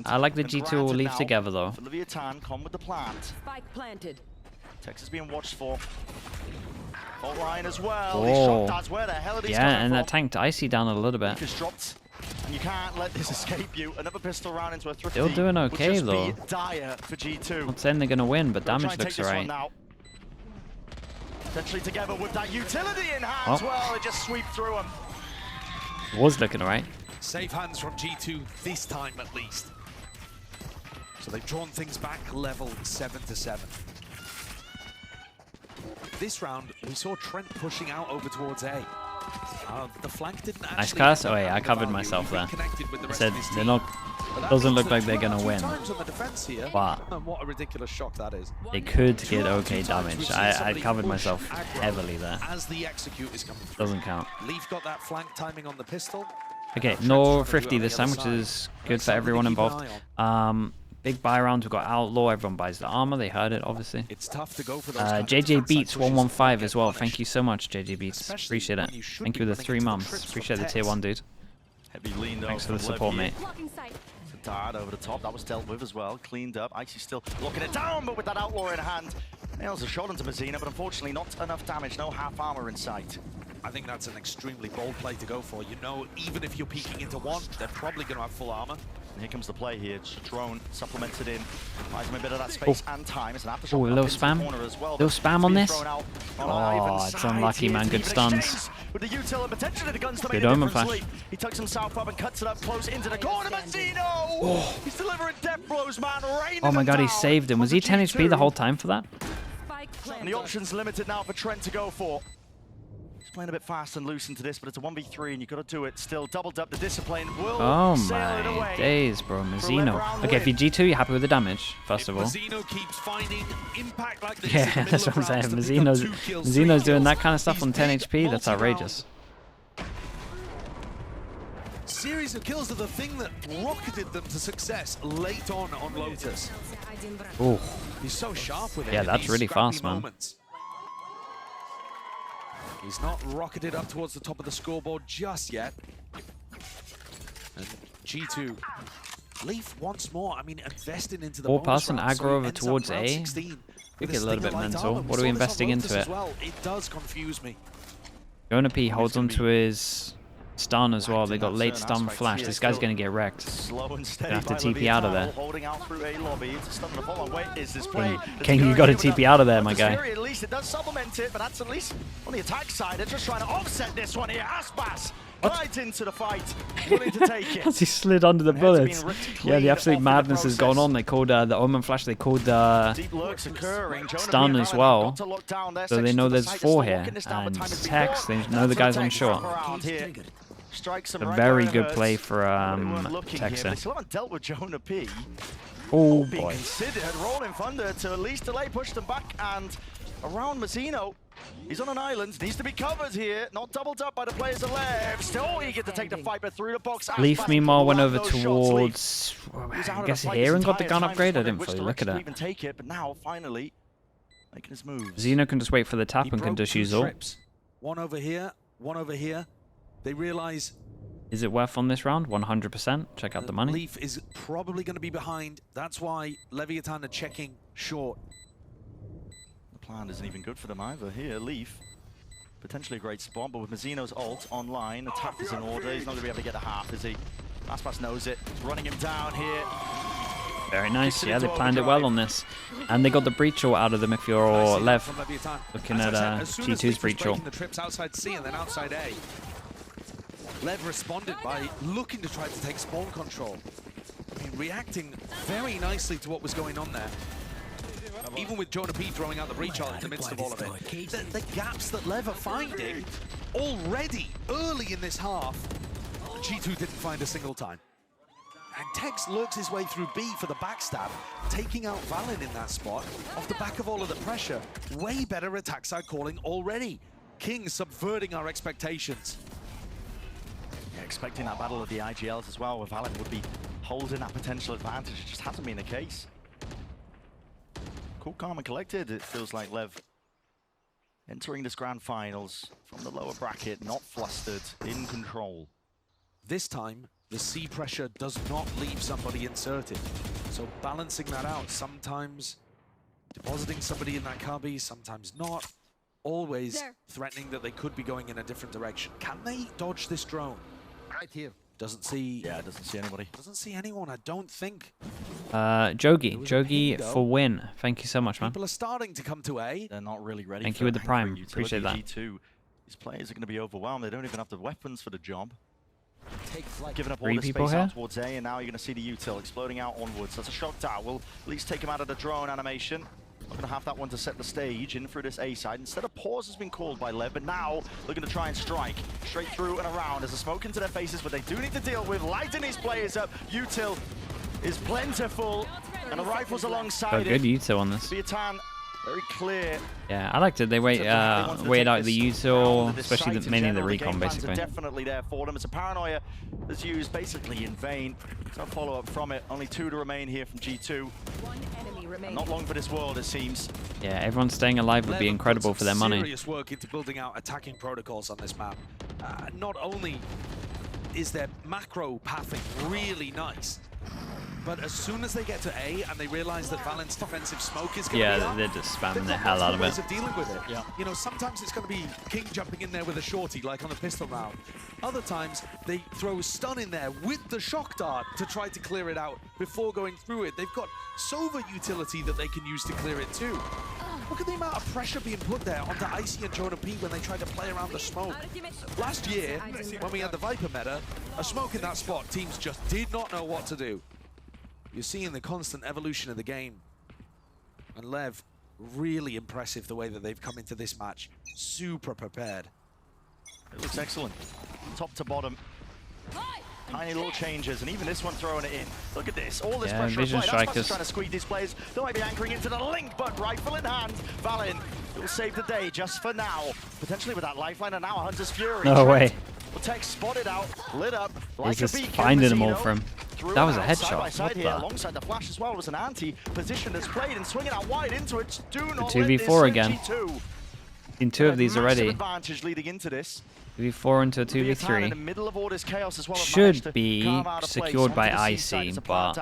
I like the G2 will leave together though. For Leviathan, come with the plant. Spike planted. Texas being watched for. Fault line as well. Oh. These shot darts, where the hell are these Yeah, and that tanked Icy down a little bit. Just dropped. And you can't let this escape you. Another pistol round into a thrifty. Still doing okay though. Be dire for G2. Not saying they're gonna win, but damage looks alright. Potentially together with that utility in hand. Well, it just sweep through him. Was looking alright. Safe hands from G2 this time at least. So they've drawn things back level 7-7. This round, we saw Trent pushing out over towards A. The flank didn't actually. Nice cast. Oh yeah, I covered myself there. I said they're not. Doesn't look like they're gonna win. But what a ridiculous shock that is. They could get okay damage. I covered myself heavily there. As the execute is coming through. Doesn't count. Leaf got that flank timing on the pistol. Okay, no thrifty this time, which is good for everyone involved. Big buy rounds. We've got Outlaw. Everyone buys the armor. They heard it, obviously. It's tough to go for those JJ Beats 115 as well. Thank you so much, JJ Beats. Appreciate it. Thank you for the 3 months. Appreciate the tier 1, dude. Thanks for the support, mate. Dart over the top. That was dealt with as well. Cleaned up. Icy's still locking it down, but with that Outlaw in hand, nails a shot into Mazina, but unfortunately not enough damage. No half armor in sight. I think that's an extremely bold play to go for. You know, even if you're peeking into one, they're probably going to have full armor. And here comes the play here. It's a drone supplemented in. Buys him a bit of that space and time. It's an aftershock. Oh, a little spam. Little spam on this. Oh, it's unlucky, man. Good stuns. With the util and potentially the guns to make Good a omen difference. flash. He tucks himself up and cuts it up close into the corner. Mazzino! Oh. He's delivering death blows, man. Oh my god, he saved him. Was he 10 HP the whole time for that? And the options limited now for Trent to go for. playing a bit fast and loose into this, but it's a 1v3 and you've got to do it. Still doubled up. The discipline will sail it away. Oh my days, bro. Mizzino. Okay, if you're G2, you're happy with the damage, first of all. Mizzino keeps finding impact like this. Yeah, that's what I'm saying. Mizzino's doing that kind of stuff on 10 HP. That's outrageous. Series of kills are the thing that rocketed them to success late on Lotus. Ooh. He's so sharp with it. Yeah, that's really fast, man. He's not rocketed up towards the top of the scoreboard just yet. And G2, Leaf once more, I mean, investing into the Ball pass and round, aggro over towards A. Could get a little bit mental. What are we investing into it? Well. It does confuse me. Jonah P holds onto his stun as well. They got late stun flash. This guy's going to get wrecked. Gonna have to TP out of there. King, you got to TP out of there, my guy. At least it does supplement it, but that's at least on the attack side. They're just trying to offset this one here. Aspas right into the fight, willing to take it. As he slid under the bullets. Yeah, the absolute madness has gone on. They called the Omen Flash, they called stun as well. So they know there's 4 here. And Tex, they know the guy's on short. A very good play for Tex there. They still haven't dealt with Jonah P. Oh being boy. considered. Rolling Thunder to at least delay, push them back, and around Mizzino. He's on an island, needs to be covered here, not doubled up by the players of LEV. Still eager to take the fight, but through the box. Leaf, meanwhile, went over towards, I guess, here and got the gun upgrade. I didn't fully look at it. Even take it, but now, finally, making his move. Xeno can just wait for the tap and can just use ult. One over here, one over here. They realize... Is it worth on this round? 100%. Check out the money. Leaf is probably going to be behind. That's why Leviathan are checking short. The plan isn't even good for them either. Here, Leaf, potentially a great spot, but with Mizzino's ult online, the tap is in order. He's not going to be able to get a half, is he? Aspas knows it. He's running him down here. Very nice. Yeah, they planned it well on this. And they got the breach ult out of them if you're Lev. Looking at G2's breach ult. The trips outside C and then outside A. Lev responded by looking to try to take spawn control. I mean, reacting very nicely to what was going on there. Even with Jonah P throwing out the breach ult in the midst of all of it. The gaps that Lev are finding already early in this half, G2 didn't find a single time. And Tex lurks his way through B for the backstab, taking out Valen in that spot off the back of all of the pressure. Way better attack side calling already. King subverting our expectations. Yeah, expecting that battle of the IGLs as well, where Valen would be holding that potential advantage. It just hasn't been the case. Cool, calm and collected, it feels like Lev entering this grand finals from the lower bracket, not flustered, in control. This time, the C pressure does not leave somebody inserted. So balancing that out, sometimes depositing somebody in that cubby, sometimes not. Always threatening that they could be going in a different direction. Can they dodge this drone? Right here. Doesn't see... Yeah, doesn't see anybody. Doesn't see anyone, I don't think. Jogi for win. Thank you so much, man. People are starting to come to A. They're not really ready. Thank you with the prime. Appreciate that. G2. These players are going to be overwhelmed. They don't even have the weapons for the job. Take flight. Giving up all the space out towards A, and now you're going to see the util exploding out onwards. That's a shock dart. We'll at least take him out of the drone animation. Not going to have that one to set the stage in through this A side. Instead, a pause has been called by Lev, but now looking to try and strike straight through and around as a smoke into their faces, but they do need to deal with lighting these players up. Util is plentiful, and the rifles alongside good util on this. Viatan, very clear. Yeah, I liked it. They waited out the util, especially mainly the recon, basically. Definitely there for them. It's a paranoia that's used basically in vain. No follow-up from it. Only 2 to remain here from G2. And not long for this world, it seems. Yeah, everyone staying alive would be incredible for their money. Serious work into building out attacking protocols on this map. Not only is their macro pathing really nice, but as soon as they get to A and they realize that Valen's defensive smoke is going to be up, they're just spamming the hell out of it. Of dealing with it. Yeah. You know, sometimes it's going to be King jumping in there with a shorty, like on the pistol round. Other times, they throw a stun in there with the shock dart to try to clear it out before going through it. They've got Sova utility that they can use to clear it too. Look at the amount of pressure being put there onto Icy and Jonah P when they tried to play around the smoke. Last year, when we had the Viper meta, a smoke in that spot, teams just did not know what to do. You're seeing the constant evolution of the game. And Lev, really impressive the way that they've come into this match. Super prepared. It looks excellent. Top to bottom. Tiny little changes, and even this one throwing it in. Look at this, all this pressure Vision applied. That's Strikers trying to squeeze these players. They might be anchoring into the link, but rifle in hand. Valen will save the day just for now. Potentially with that lifeline, and now Hunter's Fury. No way. Will take spotted out, lit up. He's just finding them all from. That was a headshot. Side by side here, alongside the flash as well, was an anti-position that's played and swinging out wide into it. Do not let this 2v4 again. G2. In two of these already. Advantage leading into this. 2v4 into a 2v3. In the middle of all this chaos as well, should be secured by Icy, but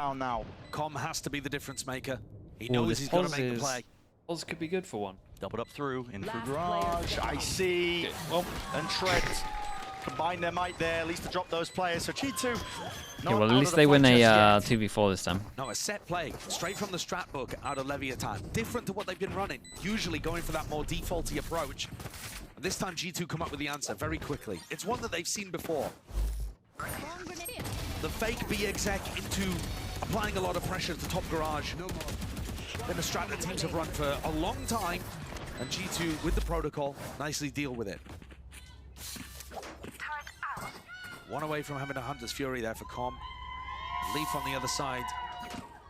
Com has to be the difference maker. He knows he's got to make the play. Pulse could be good for one. Doubled up through, in through Garage, Icy, and Trent. Combine their might there, at least to drop those players. So G2. Yeah, well, at least they win a 2v4 this time. No, a set play, straight from the strat book out of Leviathan. Different to what they've been running, usually going for that more defaulty approach. And this time G2 come up with the answer very quickly. It's one that they've seen before. The fake B exec into applying a lot of pressure to top garage. Then the strat that teams have run for a long time. And G2 with the protocol nicely deal with it. One away from having a Hunter's Fury there for Com. Leaf on the other side.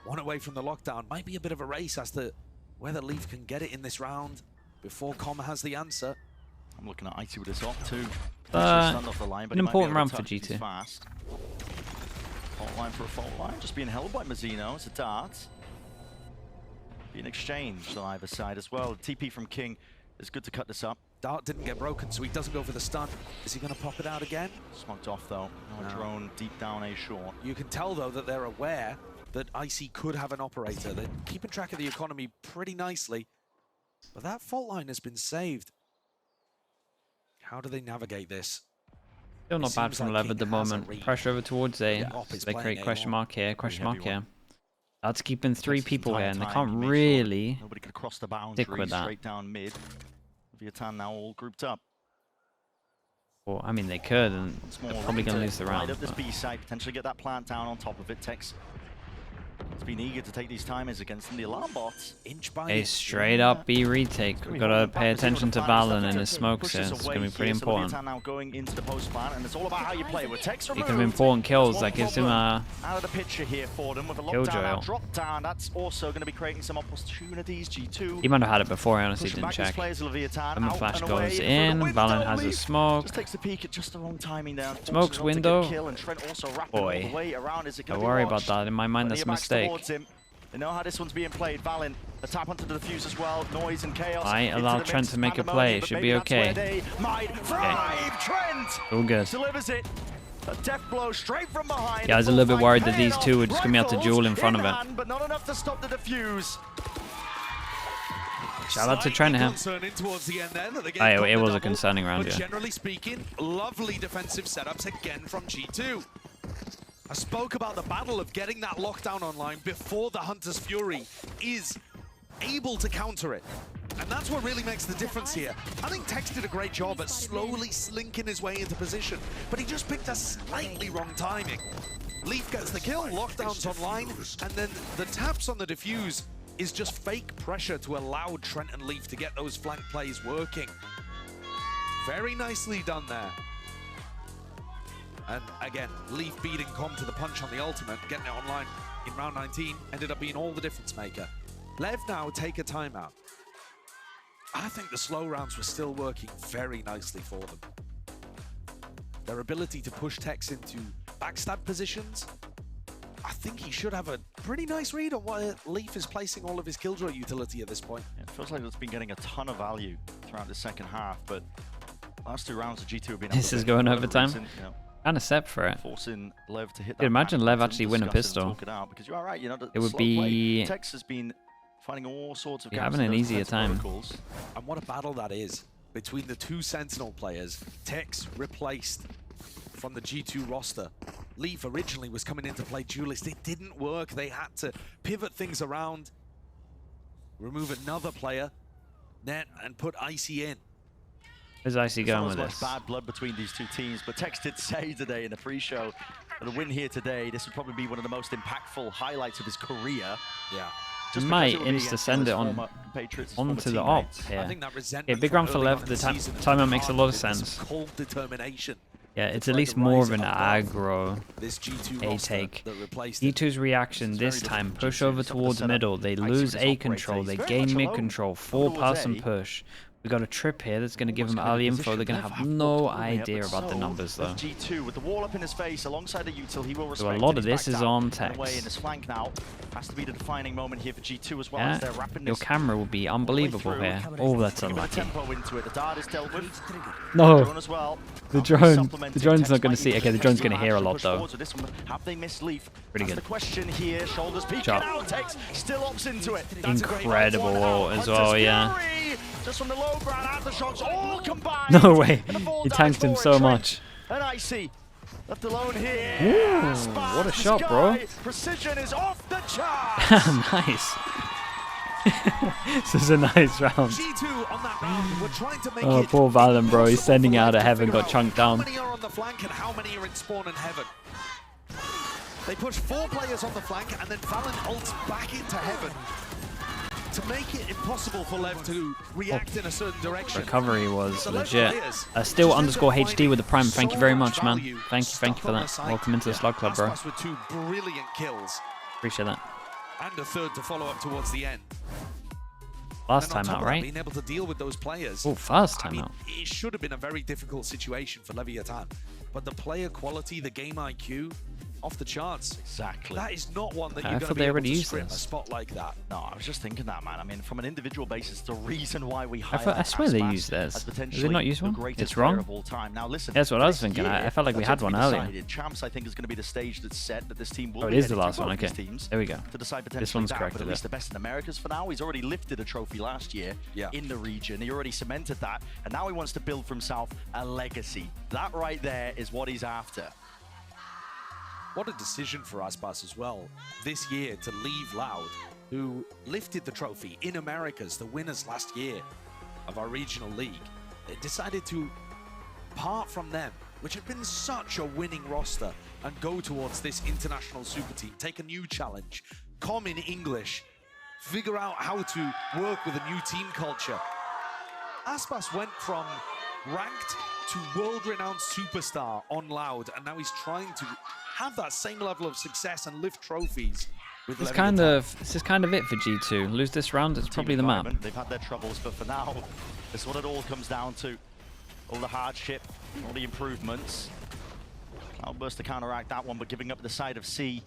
One away from the lockdown. Might be a bit of a race as to whether Leaf can get it in this round before Com has the answer. I'm looking at Icy with his op too. An important round for G2. Fast. Fault line for a fault line. Just being held by Mazzino. It's a dart. Being exchanged on either side as well. TP from King is good to cut this up. Dart didn't get broken, so he doesn't go for the stun. Is he going to pop it out again? Smoked off though. No. Drone deep down A short. You can tell though that they're aware that Icy could have an operator. They're keeping track of the economy pretty nicely. But that fault line has been saved. How do they navigate this? Still not bad from LEV at the moment. Pressure over towards A. They create question mark here, question mark here. That's keeping 3 people here, and they can't really nobody could cross the boundary. Stick with that. Straight down mid. Leviathan now all grouped up. Well, I mean, they could, and they're probably going to lose the round. Up this B site, potentially get that plant down on top of it. Tex has been eager to take these timers against them. The alarm bots, inch by A straight up B retake. We've got to pay attention to Valen and his smokes here. It's going to be pretty important. Now going into the post plant, and it's all about how you play with Tex removed. He can important kills. That gives him a out of the picture here for them with a lockdown drop down. That's also going to be creating some opportunities. G2. He might have had it before. I honestly didn't check. And the flash goes in. Valen has a smoke. Just takes the peek at just the wrong timing there. Smokes window. Boy, don't worry about that. In my mind, that's a mistake. They know how this one's being played. Valen, a tap onto the defuse as well. Noise and chaos. I allow Trent to make a play. It should be okay. Trent all good. Delivers it. A death blow straight from behind. Yeah, I was a little bit worried that these two were just going to be able to duel in front of it. But not enough to stop the defuse. Shout out to Trent here. It was a concerning round, but generally speaking, lovely defensive setups again from G2. I spoke about the battle of getting that lockdown online before the Hunter's Fury is able to counter it. And that's what really makes the difference here. I think Tex did a great job at slowly slinking his way into position, but he just picked a slightly wrong timing. Leaf gets the kill, lockdown's online, and then the taps on the defuse is just fake pressure to allow Trent and Leaf to get those flank plays working. Very nicely done there. And again, Leaf beating Com to the punch on the ultimate, getting it online in round 19, ended up being all the difference maker. LEV now take a timeout. I think the slow rounds were still working very nicely for them. Their ability to push Tex into backstab positions, I think he should have a pretty nice read on where Leaf is placing all of his Killjoy utility at this point. Yeah, it feels like it's been getting a ton of value throughout the second half, but last 2 rounds of G2 have been... This is going overtime. Kind of set for it. Forcing LEV to hit that. Imagine LEV actually win a pistol. Because you are right, you know, it would be... Tex has been finding all sorts of having an easier time. And what a battle that is between the 2 Sentinel players. Tex replaced from the G2 roster. Leaf originally was coming in to play Duelist. It didn't work. They had to pivot things around, remove another player, net, and put Icy in. Where's Icy going with this? Bad blood between these 2 teams, but Tex did say today in the pre-show that a win here today, this would probably be one of the most impactful highlights of his career. Yeah. might insta-send it onto the op here. Yeah, big round for LEV. The timeout makes a lot of sense. Yeah, it's at least more of an aggro A take. G2's reaction this time, push over towards middle. They lose A control, they gain mid control, 4-person push. We got a trip here that's going to give them early info. They're going to have no idea about the numbers though. G2 with the wall up in his face alongside a util, he will so a lot of this is on text. In his flank now. Has to be the defining moment here for G2 as well. Yeah, as they're wrapping your camera will be unbelievable here. Oh, that's unlucky. The dart is dealt with. No, well. the drone's not going to see. Okay, the drone's going to hear a lot though. Have they missed LEV? Pretty good. The question here, shoulders peeking out, takes still opts into it. Incredible ult as well, yeah. Just from the low ground, out the shots all combined. No way, he tanked him so much. And Icy left alone here. Ooh, what a shot, bro. Precision is off the charts. Nice. This is a nice round. Oh, poor Valen, bro. He's sending out of heaven, got chunked down. How many are on the flank and how many are in spawn and heaven? They push 4 players on the flank and then Valen ults back into heaven to make it impossible for LEV to react in a certain direction. Recovery was legit. Still underscore HD with the prime. Thank you very much, man. Thank you for that. Welcome into the Slug Club, bro. With 2 brilliant kills. Appreciate that. And a third to follow up towards the end. Last time out, right? Being able to deal with those players. Oh, first time out. It should have been a very difficult situation for Leviathan, but the player quality, the game IQ, off the charts. Exactly. That is not one that you're I going to thought be they able already to used sprint a this. spot like that. No, I was just thinking that, man. I mean, from an individual basis, the reason why we I swear they used this. Did they not use one? It's wrong. Now, listen, that's what I was thinking. I felt like we had one earlier. Champs, I think, is going to be the stage that's set that this team will. Oh, it is the last one. Okay. There we go. To decide this one's correct. But at least the best in Americas for now. He's already lifted a trophy last year in the region. He already cemented that, and now he wants to build for himself a legacy. That right there is what he's after. What a decision for Aspas as well this year to leave Loud, who lifted the trophy in Americas, the winners last year of our regional league. They decided to part from them, which had been such a winning roster, and go towards this international super team, take a new challenge, come in English, figure out how to work with a new team culture. Aspas went from ranked to world-renowned superstar on Loud, and now he's trying to have that same level of success and lift trophies. With this is kind of it for G2. Lose this round, it's probably the map. They've had their troubles, but for now, this is what it all comes down to. All the hardship, all the improvements. Outburst to counteract that one, but giving up the side of C.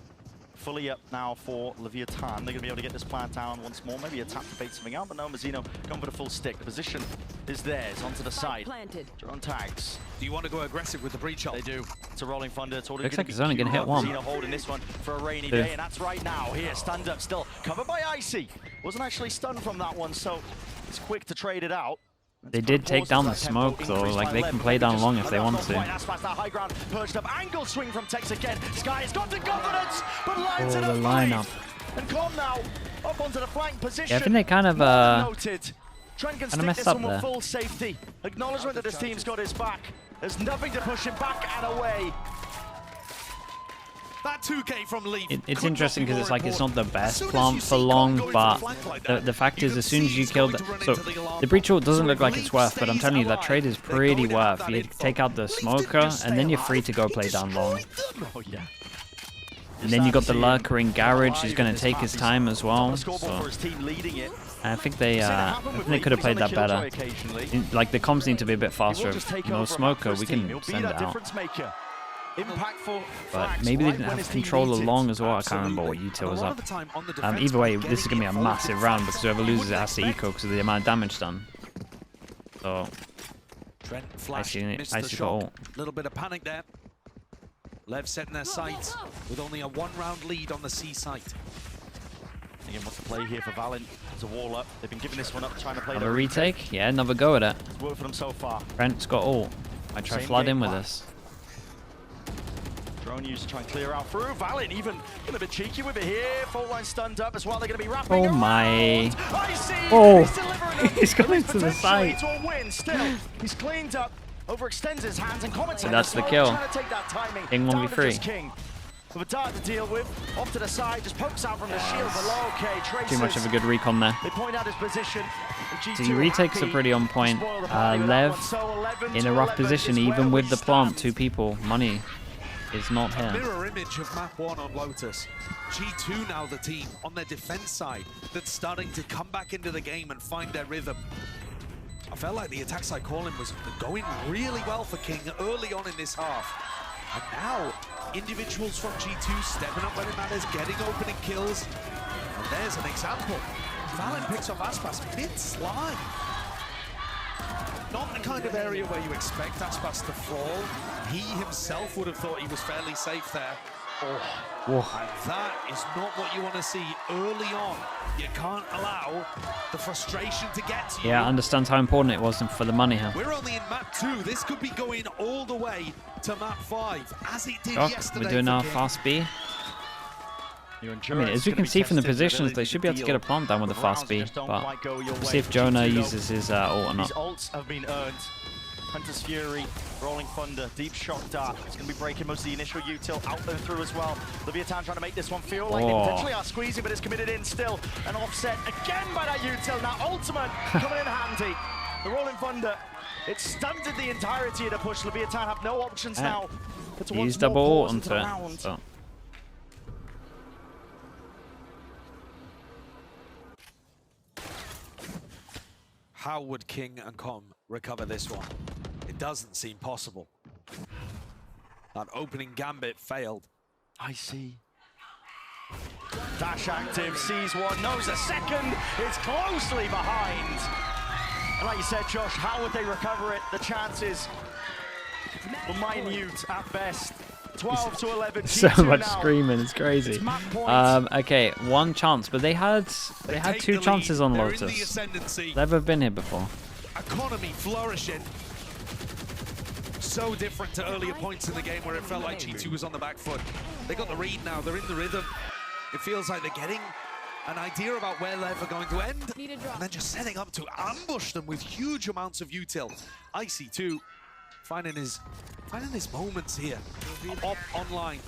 Fully up now for Leviathan. They're going to be able to get this plant down once more. Maybe a tap to bait something out, but no, Mazzino going for the full stick. The position is theirs, onto the side. Drone tags. Do you want to go aggressive with the breach ult? They do. It's a rolling thunder. It's looks like he's only going to hit one. Mazzino holding this one for a rainy day, and that's right now. Here, stand up still. Covered by Icy. Wasn't actually stunned from that one, so it's quick to trade it out. They did take down the smoke though, like they can play down long if they want to. High ground, perched up, angle swing from Tex again. Sky has got the confidence, but lines it up the lineup. And Calm now up onto the flank position. Yeah, I think they kind of messed up there. Full safety. Acknowledgement that his team's got his back. There's nothing to push him back and away. That 2K from LEV. It's interesting because it's like it's not the best plant for long, but the fact is, as soon as you kill the the breach ult doesn't look like it's worth, but I'm telling you that trade is pretty worth. You take out the smoker, and then you're free to go play down long. Oh yeah. And then you got the lurker in garage. He's going to take his time as well. So I think they could have played that better. Like the comms need to be a bit faster. No smoker, we can send it out. But maybe they didn't have control along as well. I can't remember what util was up. Either way, this is going to be a massive round because whoever loses it has to eco because of the amount of damage done. So, I see got ult. Little bit of panic there. LEV setting their sights with only a 1-round lead on the C site. Again, what's the play here for Valen? There's a wall up. They've been giving this one up, trying to play another retake. Yeah, another go at it. It's worked for them so far. Brent's got ult. I try flood in with this. Drone used to try and clear out through. Valen even a bit cheeky with it here. Fault line stunned up as well. They're going to be wrapping Oh my. Oh, he's coming to the side. To a win still. He's cleaned up, overextends his hands and comments. So that's the kill. Trying to take that timing King 1v3. King. with a dart to deal with. Off to the side, just pokes out from the shield below. Okay, traces. Too much of a good recon there. They point out his position. The retakes are pretty on point. Lev in a rough position, even with the plant, 2 people. Money is not here. Mirror image of map 1 on Lotus. G2 now the team on their defense side that's starting to come back into the game and find their rhythm. I felt like the attack side calling was going really well for King early on in this half. And now, individuals from G2 stepping up when it matters, getting opening kills. And there's an example. Valen picks off Aspas mid-slide. Not the kind of area where you expect Aspas to fall. He himself would have thought he was fairly safe there. Oh. And that is not what you want to see early on. You can't allow the frustration to get to you. Yeah, understands how important it was for the money here. We're only in map 2. This could be going all the way to map 5, as it did yesterday. We're doing our fast B. I mean, as you can see from the positions, they should be able to get a plant down with a fast B, but we'll see if Jonah uses his ult or not. His ults have been earned. Hunter's Fury, Rolling Thunder, Deep Shock Dart. It's going to be breaking most of the initial util out there through as well. Leviathan trying to make this one feel like they potentially are squeezing, but it's committed in still. An offset again by that util. Now Ultimate coming in handy. The Rolling Thunder, it stunted the entirety of the push. Leviathan have no options now. He's double ult onto it. So. How would King and Com recover this one? It doesn't seem possible. That opening gambit failed. I see. Dash active, sees one, knows a second, is closely behind. And like you said, Josh, how would they recover it? The chances were minute at best. 12 to 11. So much screaming, it's crazy. Okay, 1 chance, but they had 2 chances on Lotus. Never been here before. Economy flourishing. So different to earlier points in the game where it felt like G2 was on the back foot. They got the read now, they're in the rhythm. It feels like they're getting an idea about where LEV are going to end, and then just setting up to ambush them with huge amounts of util. Icy too, finding his moments here. Up online.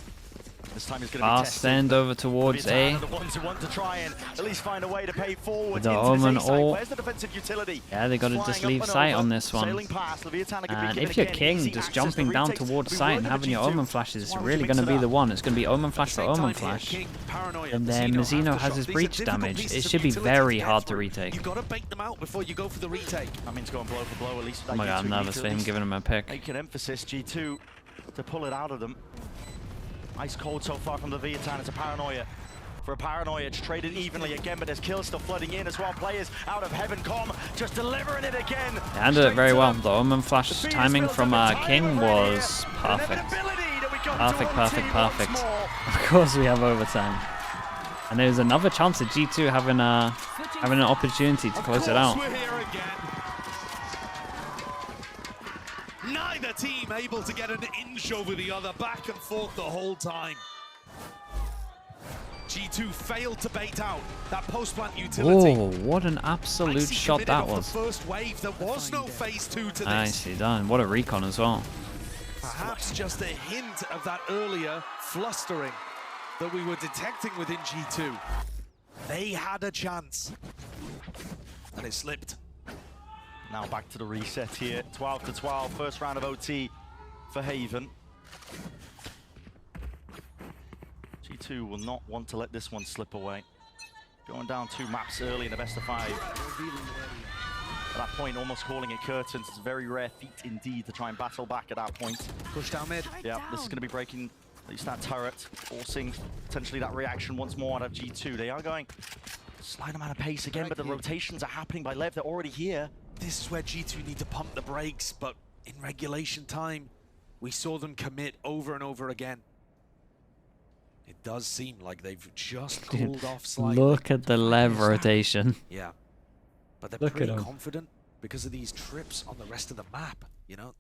This time he's going to be tested. Send over towards A. The ones who want to try and at least find a way to pay forward. The Omen ult. Where's the defensive utility? Yeah, they got to just leave sight on this one. And if you're King, just jumping down towards sight and having your Omen flash is really going to be the one. It's going to be Omen flash for Omen flash. And then Mazzino has his breach damage. It should be very hard to retake. You've got to bait them out before you go for the retake. I mean, it's going blow for blow at least. Oh my god, I'm nervous for him giving him a pick. Make an emphasis, G2, to pull it out of them. Ice cold so far from the Leviathan. It's a paranoia. For a paranoia, it's traded evenly again, but there's kills still flooding in as well. Players out of heaven. Com just delivering it again. They handled it very well. The Omen flash timing from King was perfect. Perfect. Of course we have overtime. And there's another chance at G2 having an opportunity to close it out. Neither team able to get an inch over the other, back and forth the whole time. G2 failed to bait out that post-plant utility. Oh, what an absolute shot that was. The first wave. There was no phase 2 to this. Nicely done. What a recon as well. Perhaps just a hint of that earlier flustering that we were detecting within G2. They had a chance, and it slipped. Now back to the reset here. 12 to 12, first round of OT for Haven. G2 will not want to let this one slip away. Going down 2 maps early in the best of 5. At that point, almost calling it curtains. It's a very rare feat indeed to try and battle back at that point. Push down mid. Yeah, this is going to be breaking at least that turret, forcing potentially that reaction once more out of G2. They are going slight amount of pace again, but the rotations are happening by LEV. They're already here. This is where G2 need to pump the brakes, but in regulation time, we saw them commit over and over again. It does seem like they've just cooled off slightly. Look at the LEV rotation. Yeah, but they're pretty confident because of these trips on the rest of the map. You know,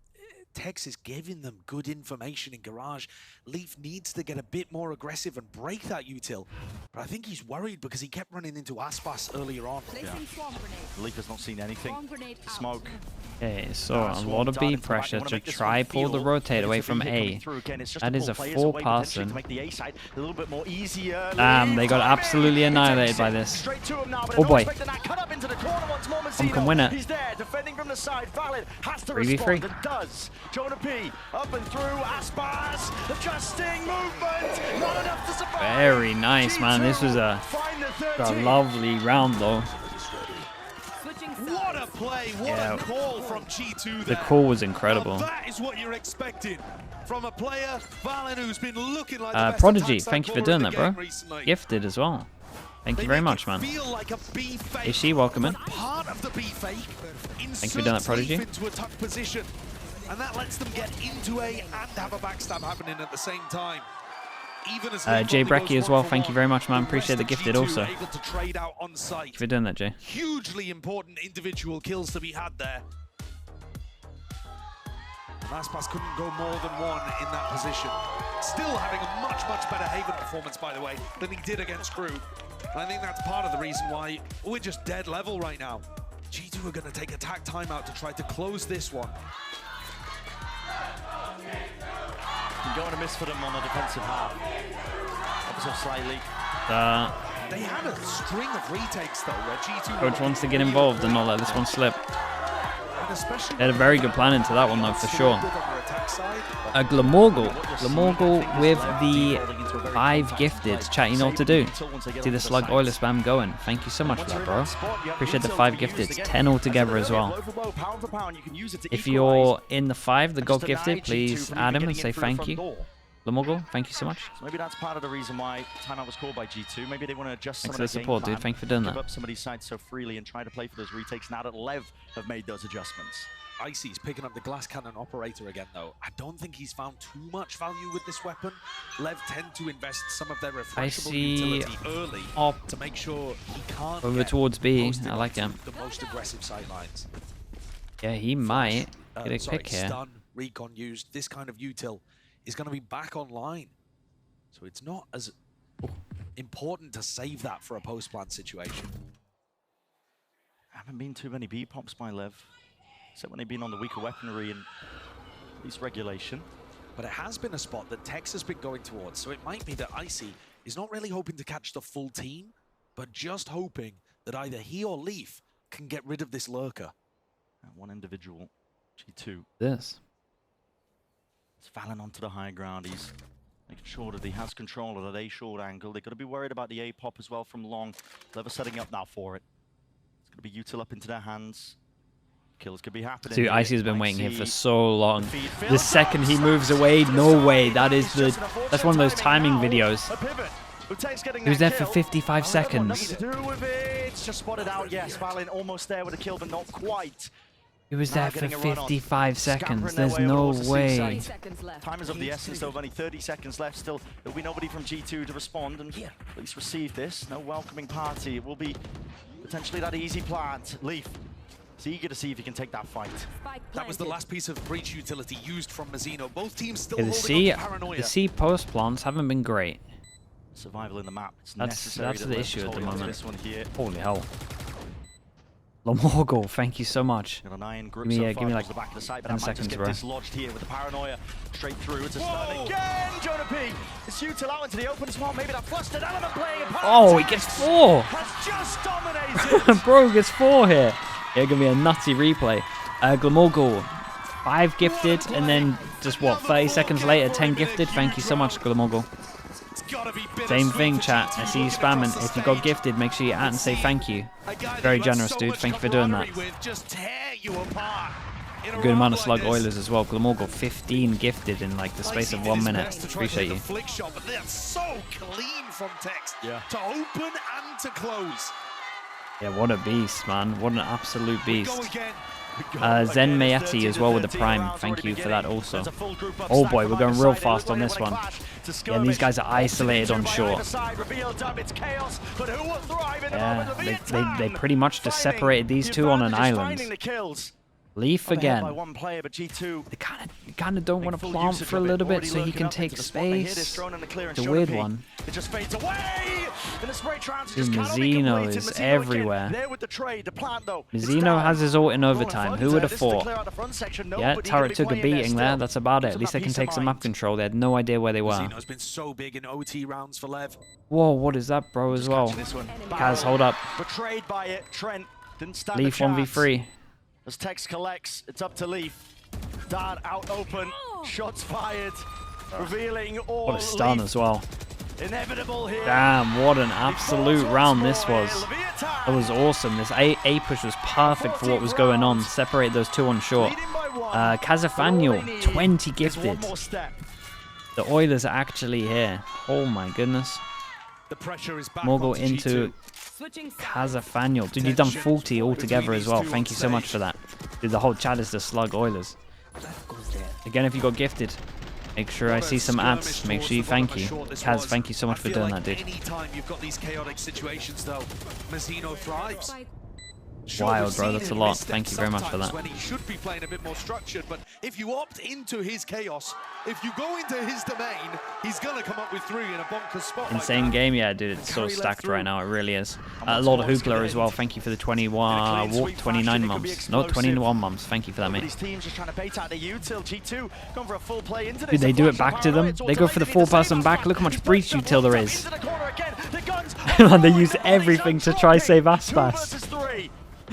Tex is giving them good information in Garage. Leaf needs to get a bit more aggressive and break that util. But I think he's worried because he kept running into Aspas earlier on. Yeah. Leaf has not seen anything. Smoke. Okay, so a lot of B pressure to try pull the rotate away from A. That is a full person. Damn, they got absolutely annihilated by this. Oh boy. Can win it. 3v3. Jonah P up and through. Aspas adjusting movement. Not enough to survive. Very nice, man. This was a lovely round, though. What a play! What a call from G2 there. The call was incredible. That is what you're expecting from a player, Valen, who's been looking like the best Prodigy, attack thank you for side doing player that, bro. in the game recently. Gifted as well. Thank you very much, man. Feel like a B fake, Is she welcome in? part of the B fake. Thank you for doing that, Prodigy. Into a tough position, and that lets them get into A and have a backstab happening at the same time. Even as Jay Brecky as well, thank you very much, man. Appreciate the gifted also. Able to trade out on site. Thank you for doing that, Jay. Hugely important individual kills to be had there. Aspas couldn't go more than one in that position. Still having a much better Haven performance, by the way, than he did against Crew. And I think that's part of the reason why we're just dead level right now. G2 are going to take attack timeout to try to close this one. Going to miss for them on the defensive half. Ever so slightly. They had a string of retakes though, where G2 Coach wants to get involved and not let this one slip. They had a very good plan into that one though, for sure. Glamorgle with the 5 gifted. Chat, you know what to do. See the slug oiler spam going. Thank you so much for that, bro. Appreciate the 5 gifted. 10 altogether as well. If you're in the 5 that got gifted, please add him and say thank you. Glamorgle, thank you so much. So maybe that's part of the reason why timeout was called by G2. Maybe they want to adjust some Thanks of for the support, dude. Thank you for doing that. Give up some of these sides so freely and try to play for those retakes now that LEV have made those adjustments. Icy's picking up the glass cannon operator again, though. I don't think he's found too much value with this weapon. LEV tend to invest some of their refreshable utility early to make sure he can't over towards B. I like him. The most aggressive sidelines. Yeah, he might get a pick here. Stun, recon used. This kind of util is going to be back online. So it's not as important to save that for a post-plant situation. Haven't been too many B pops by LEV. Except when they've been on the weaker weaponry and at least regulation. But it has been a spot that Tex has been going towards, so it might be that Icy is not really hoping to catch the full team, but just hoping that either he or Leaf can get rid of this lurker. And one individual, G2. This. It's Valen onto the high ground. He's making sure that he has control of that A short angle. They've got to be worried about the A pop as well from long. LEV are setting up now for it. It's going to be util up into their hands. Kills could be happening. Dude, Icy's been waiting here for so long. The second he moves away, no way. That's one of those timing videos. He was there for 55 seconds. It's just spotted out. Yes, Valen almost there with a kill, but not quite. He was there for 55 seconds. There's no way. Time is of the essence, though. Only 30 seconds left. Still, there'll be nobody from G2 to respond and at least receive this. No welcoming party. It will be potentially that easy plant. Leaf. He's eager to see if he can take that fight. That was the last piece of breach utility used from Mazzino. Both teams still the holding on to paranoia. The C post plants haven't been great. Survival in the map. It's that's the issue at the moment. This one here. Holy hell. Lamorgo, thank you so much. Got an iron grip give me so like the back of the side, but 10 that might just seconds, get bro. dislodged here with the paranoia straight through. It's a stun again. Jonah P. It's util out into the open as well. Maybe that flustered element playing a part. Oh, he gets 4. Has just dominated. Bro gets 4 here. Yeah, gonna be a nutty replay. Glamorgo, 5 gifted, and then just what, 30 seconds later, 10 gifted. Thank you so much, Glamorgo. Same thing, chat. I see you spamming. If you got gifted, make sure you add and say thank you. Very generous, dude. Thank you for doing that. Good amount of slug oilers as well. Glamorgo, 15 gifted in like the space of 1 minute. Appreciate you. So clean from Tex to open and to close. Yeah, what a beast, man. What an absolute beast. Zen Mayati as well with the prime. Thank you for that also. Oh boy, we're going real fast on this one. Yeah, and these guys are isolated on shore. Yeah, they pretty much just separated these two on an island. Leaf again. By one player, but G2 They kind of don't want to plant for a little bit so he can take space. It's a weird one. It just fades away. And the spray transit Mizzino is everywhere. Mizzino has his ult in overtime. Who would have thought? Yeah, Turret took a beating there. That's about it. At least they can take some map control. They had no idea where they were. Mizzino's been so big in OT rounds for LEV. Whoa, what is that, bro, as well? Kaz, hold up. Betrayed by it. Trent didn't stand Leaf 1v3. As Tex collects, it's up to Leaf. Dart out open, shots fired, revealing all. What a stun Leaf. as well. Inevitable here. Damn, what an absolute round this was. It was awesome. This A push was perfect for what was going on. Separate those two on short. Kazafaniel, 20 gifted. The Oilers are actually here. Oh my goodness. The pressure is back Mogul into Kazafaniel. Dude, you've done 40 altogether as well. Thank you so much for that. Dude, the whole chat is the slug Oilers. Again, if you got gifted, make sure I see some ads. Make sure you thank you. Kaz, thank you so much for doing that, dude. Anytime you've got these chaotic situations, though, Mizzino thrives. Wild, bro. That's a lot. Thank you very much for that. When he should be playing a bit more structured, but if you opt into his chaos, if you go into his domain, he's gonna come up with 3 in a bonkers spot. Insane like game, yeah, dude. It's so stacked right now. It really is. A lot of hoopla as well. Thank you for the 29 months. No, 21 months. Thank you for that, mate. Dude, they do it back to them. They go for the 4-person back. Look how much breach util there is. And they use everything to try save Aspas.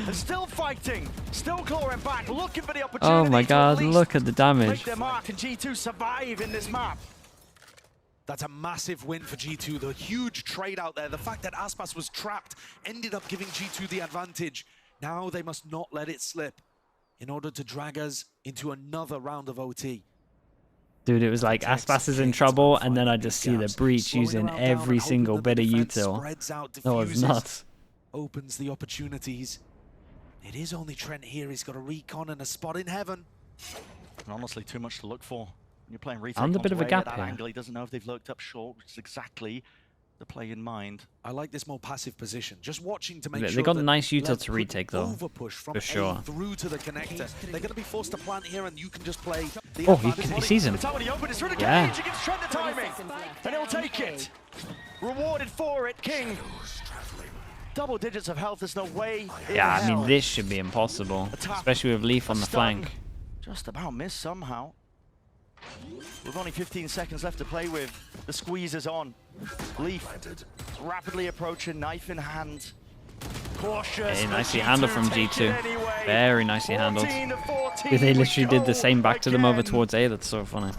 And still fighting, still clawing back, looking for the opportunity. Oh my god, look at the damage. Make their mark and G2 survive in this map. That's a massive win for G2. The huge trade out there. The fact that Aspas was trapped ended up giving G2 the advantage. Now they must not let it slip in order to drag us into another round of OT. Dude, it was like Aspas is in trouble, and then I just see the breach using every single bit of util. That was nuts. Opens the opportunities. It is only Trent here. He's got a recon and a spot in heaven. And honestly, too much to look for. When you're playing retake I'm a bit of a gap here. Angle, he doesn't know if they've looked up short, which is exactly the play in mind. I like this more passive position. Just watching to make sure they got a nice util to retake though, for sure. Through to the connector. They're going to be forced to plant here, and you can just play. Oh, he sees him. Yeah. He gets Trent the timing, and he'll take it. Rewarded for it, King. Double digits of health, there's no way. Yeah, I mean, this should be impossible, especially with Leaf on the flank. Just about missed somehow. With only 15 seconds left to play with, the squeeze is on. Leaf rapidly approaching, knife in hand. Cautious. Hey, nicely handled from G2. Very nicely handled. They literally did the same back to them over towards A. That's so funny.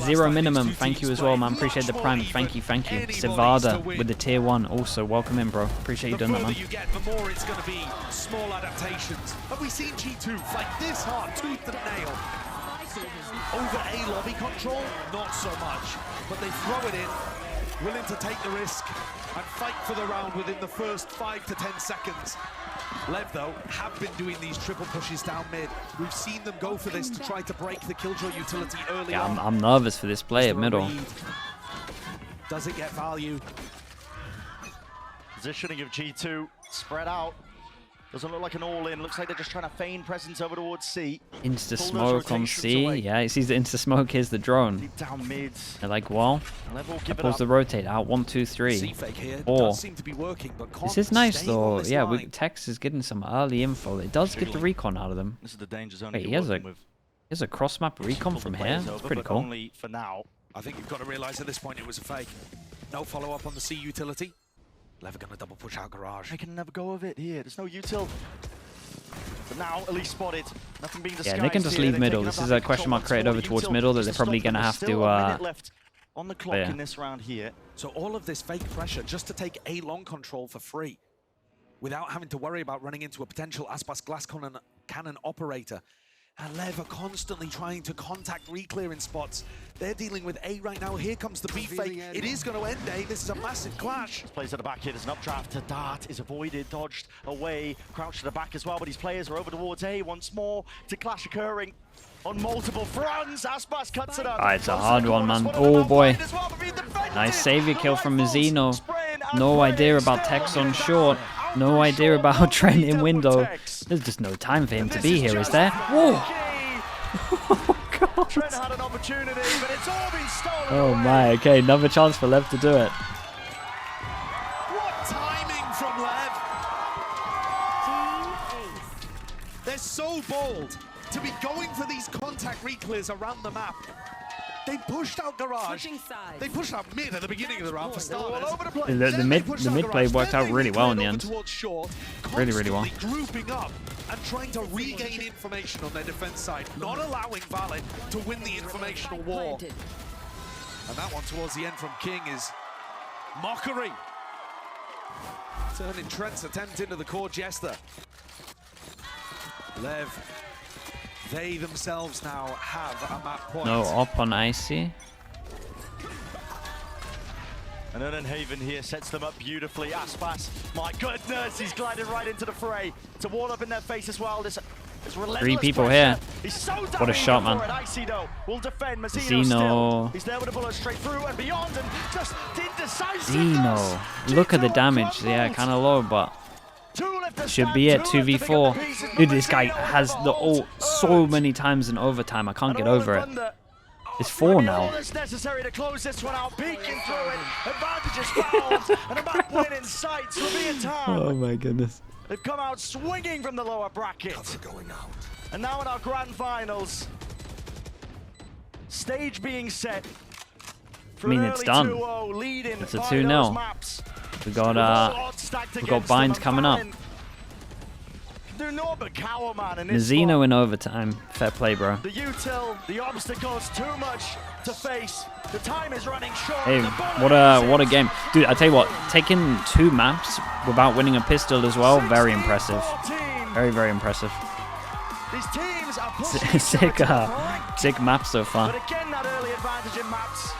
Zero minimum, thank you as well, man. Appreciate the prime. Thank you, thank you. Sivada with the tier 1 also. Welcome in, bro. Appreciate you doing that, man. The more it's going to be small adaptations. Have we seen G2 fight this hard, tooth and nail? Over A lobby control, not so much. But they throw it in, willing to take the risk and fight for the round within the first 5 to 10 seconds. LEV, though, have been doing these triple pushes down mid. We've seen them go for this to try to break the Killjoy utility early on. Yeah, I'm nervous for this play at middle. Does it get value? Positioning of G2 spread out. Doesn't look like an all-in. Looks like they're just trying to feign presence over towards C. Insta smoke on C. Yeah, he sees the insta smoke. Here's the drone. Deep down mids. They're like, well, pulls the rotate out. 1, 2, 3. 4. This is nice though. Yeah, Tex is getting some early info. It does get the recon out of them. This is the danger zone. Wait, he has a cross map recon from here. That's pretty cool. Only for now. I think you've got to realize at this point it was a fake. No follow up on the C utility. LEV are going to double push out garage. They can never go of it here. There's no util. But now, at least spotted. Nothing being disguised. Yeah, they can just leave middle. This is a question mark created over towards middle that they're probably going to have to. Left on the clock in this round here. So all of this fake pressure just to take A long control for free, without having to worry about running into a potential Aspas glass cannon operator. And LEV are constantly trying to contact re-clearing spots. They're dealing with A right now. Here comes the B fake. It is going to end A. This is a massive clash. Plays at the back here. There's an updraft to Dart. Is avoided, dodged away. Crouched to the back as well. But his players are over towards A once more. To clash occurring on multiple fronts. Aspas cuts it up. It's a hard one, man. Oh boy. Nice savior kill from Mizzino. No idea about Tex on short. No idea about Trent in window. There's just no time for him to be here, is there? Whoa! Oh, God. Trent had an opportunity, but it's all been stolen Oh, away. my. Okay, another chance for Lev to do it. What timing from Lev! They're so bold to be going for these contact reclears around the map. They pushed out Garage. They pushed out mid at the beginning of the round for starters. The mid play worked out really well in the end. Really, really well. Grouping up and trying to regain information on their defense side, not allowing Valid to win the informational war. And that one towards the end from King is mockery. Turning Trent's attempt into the core Jester. Lev. They themselves now have a map point. No up on Icy. And Haven here sets them up beautifully. Aspas, my goodness, he's gliding right into the fray. It's a wall up in their face as well. This relentless 3 people pressure. here. He's so What a shot, man. Icy though will defend. Mazzino Zeno. still. He's there with a bullet straight through and beyond, and just indecisive. Zeno. Look at the damage. Yeah, kind of low, but should be it. 2v4. Dude, this guy has the ult so many times in overtime. I can't get over it. It's 4 now. It's necessary to close this one out. Peeking through it. Advantages found. And a map win in sight. Slovenian Town. Oh my goodness. They've come out swinging from the lower bracket. And now in our grand finals, stage being set. I mean, it's done. It's a 2-0. We got binds coming up. Mazzino in overtime. Fair play, bro. The util, the obstacles, too much to face. The time is running short. Hey, what a game. Dude, I tell you what, taking 2 maps without winning a pistol as well, very impressive. Very, very impressive. These teams are Sick map so far. But again, that early advantage in maps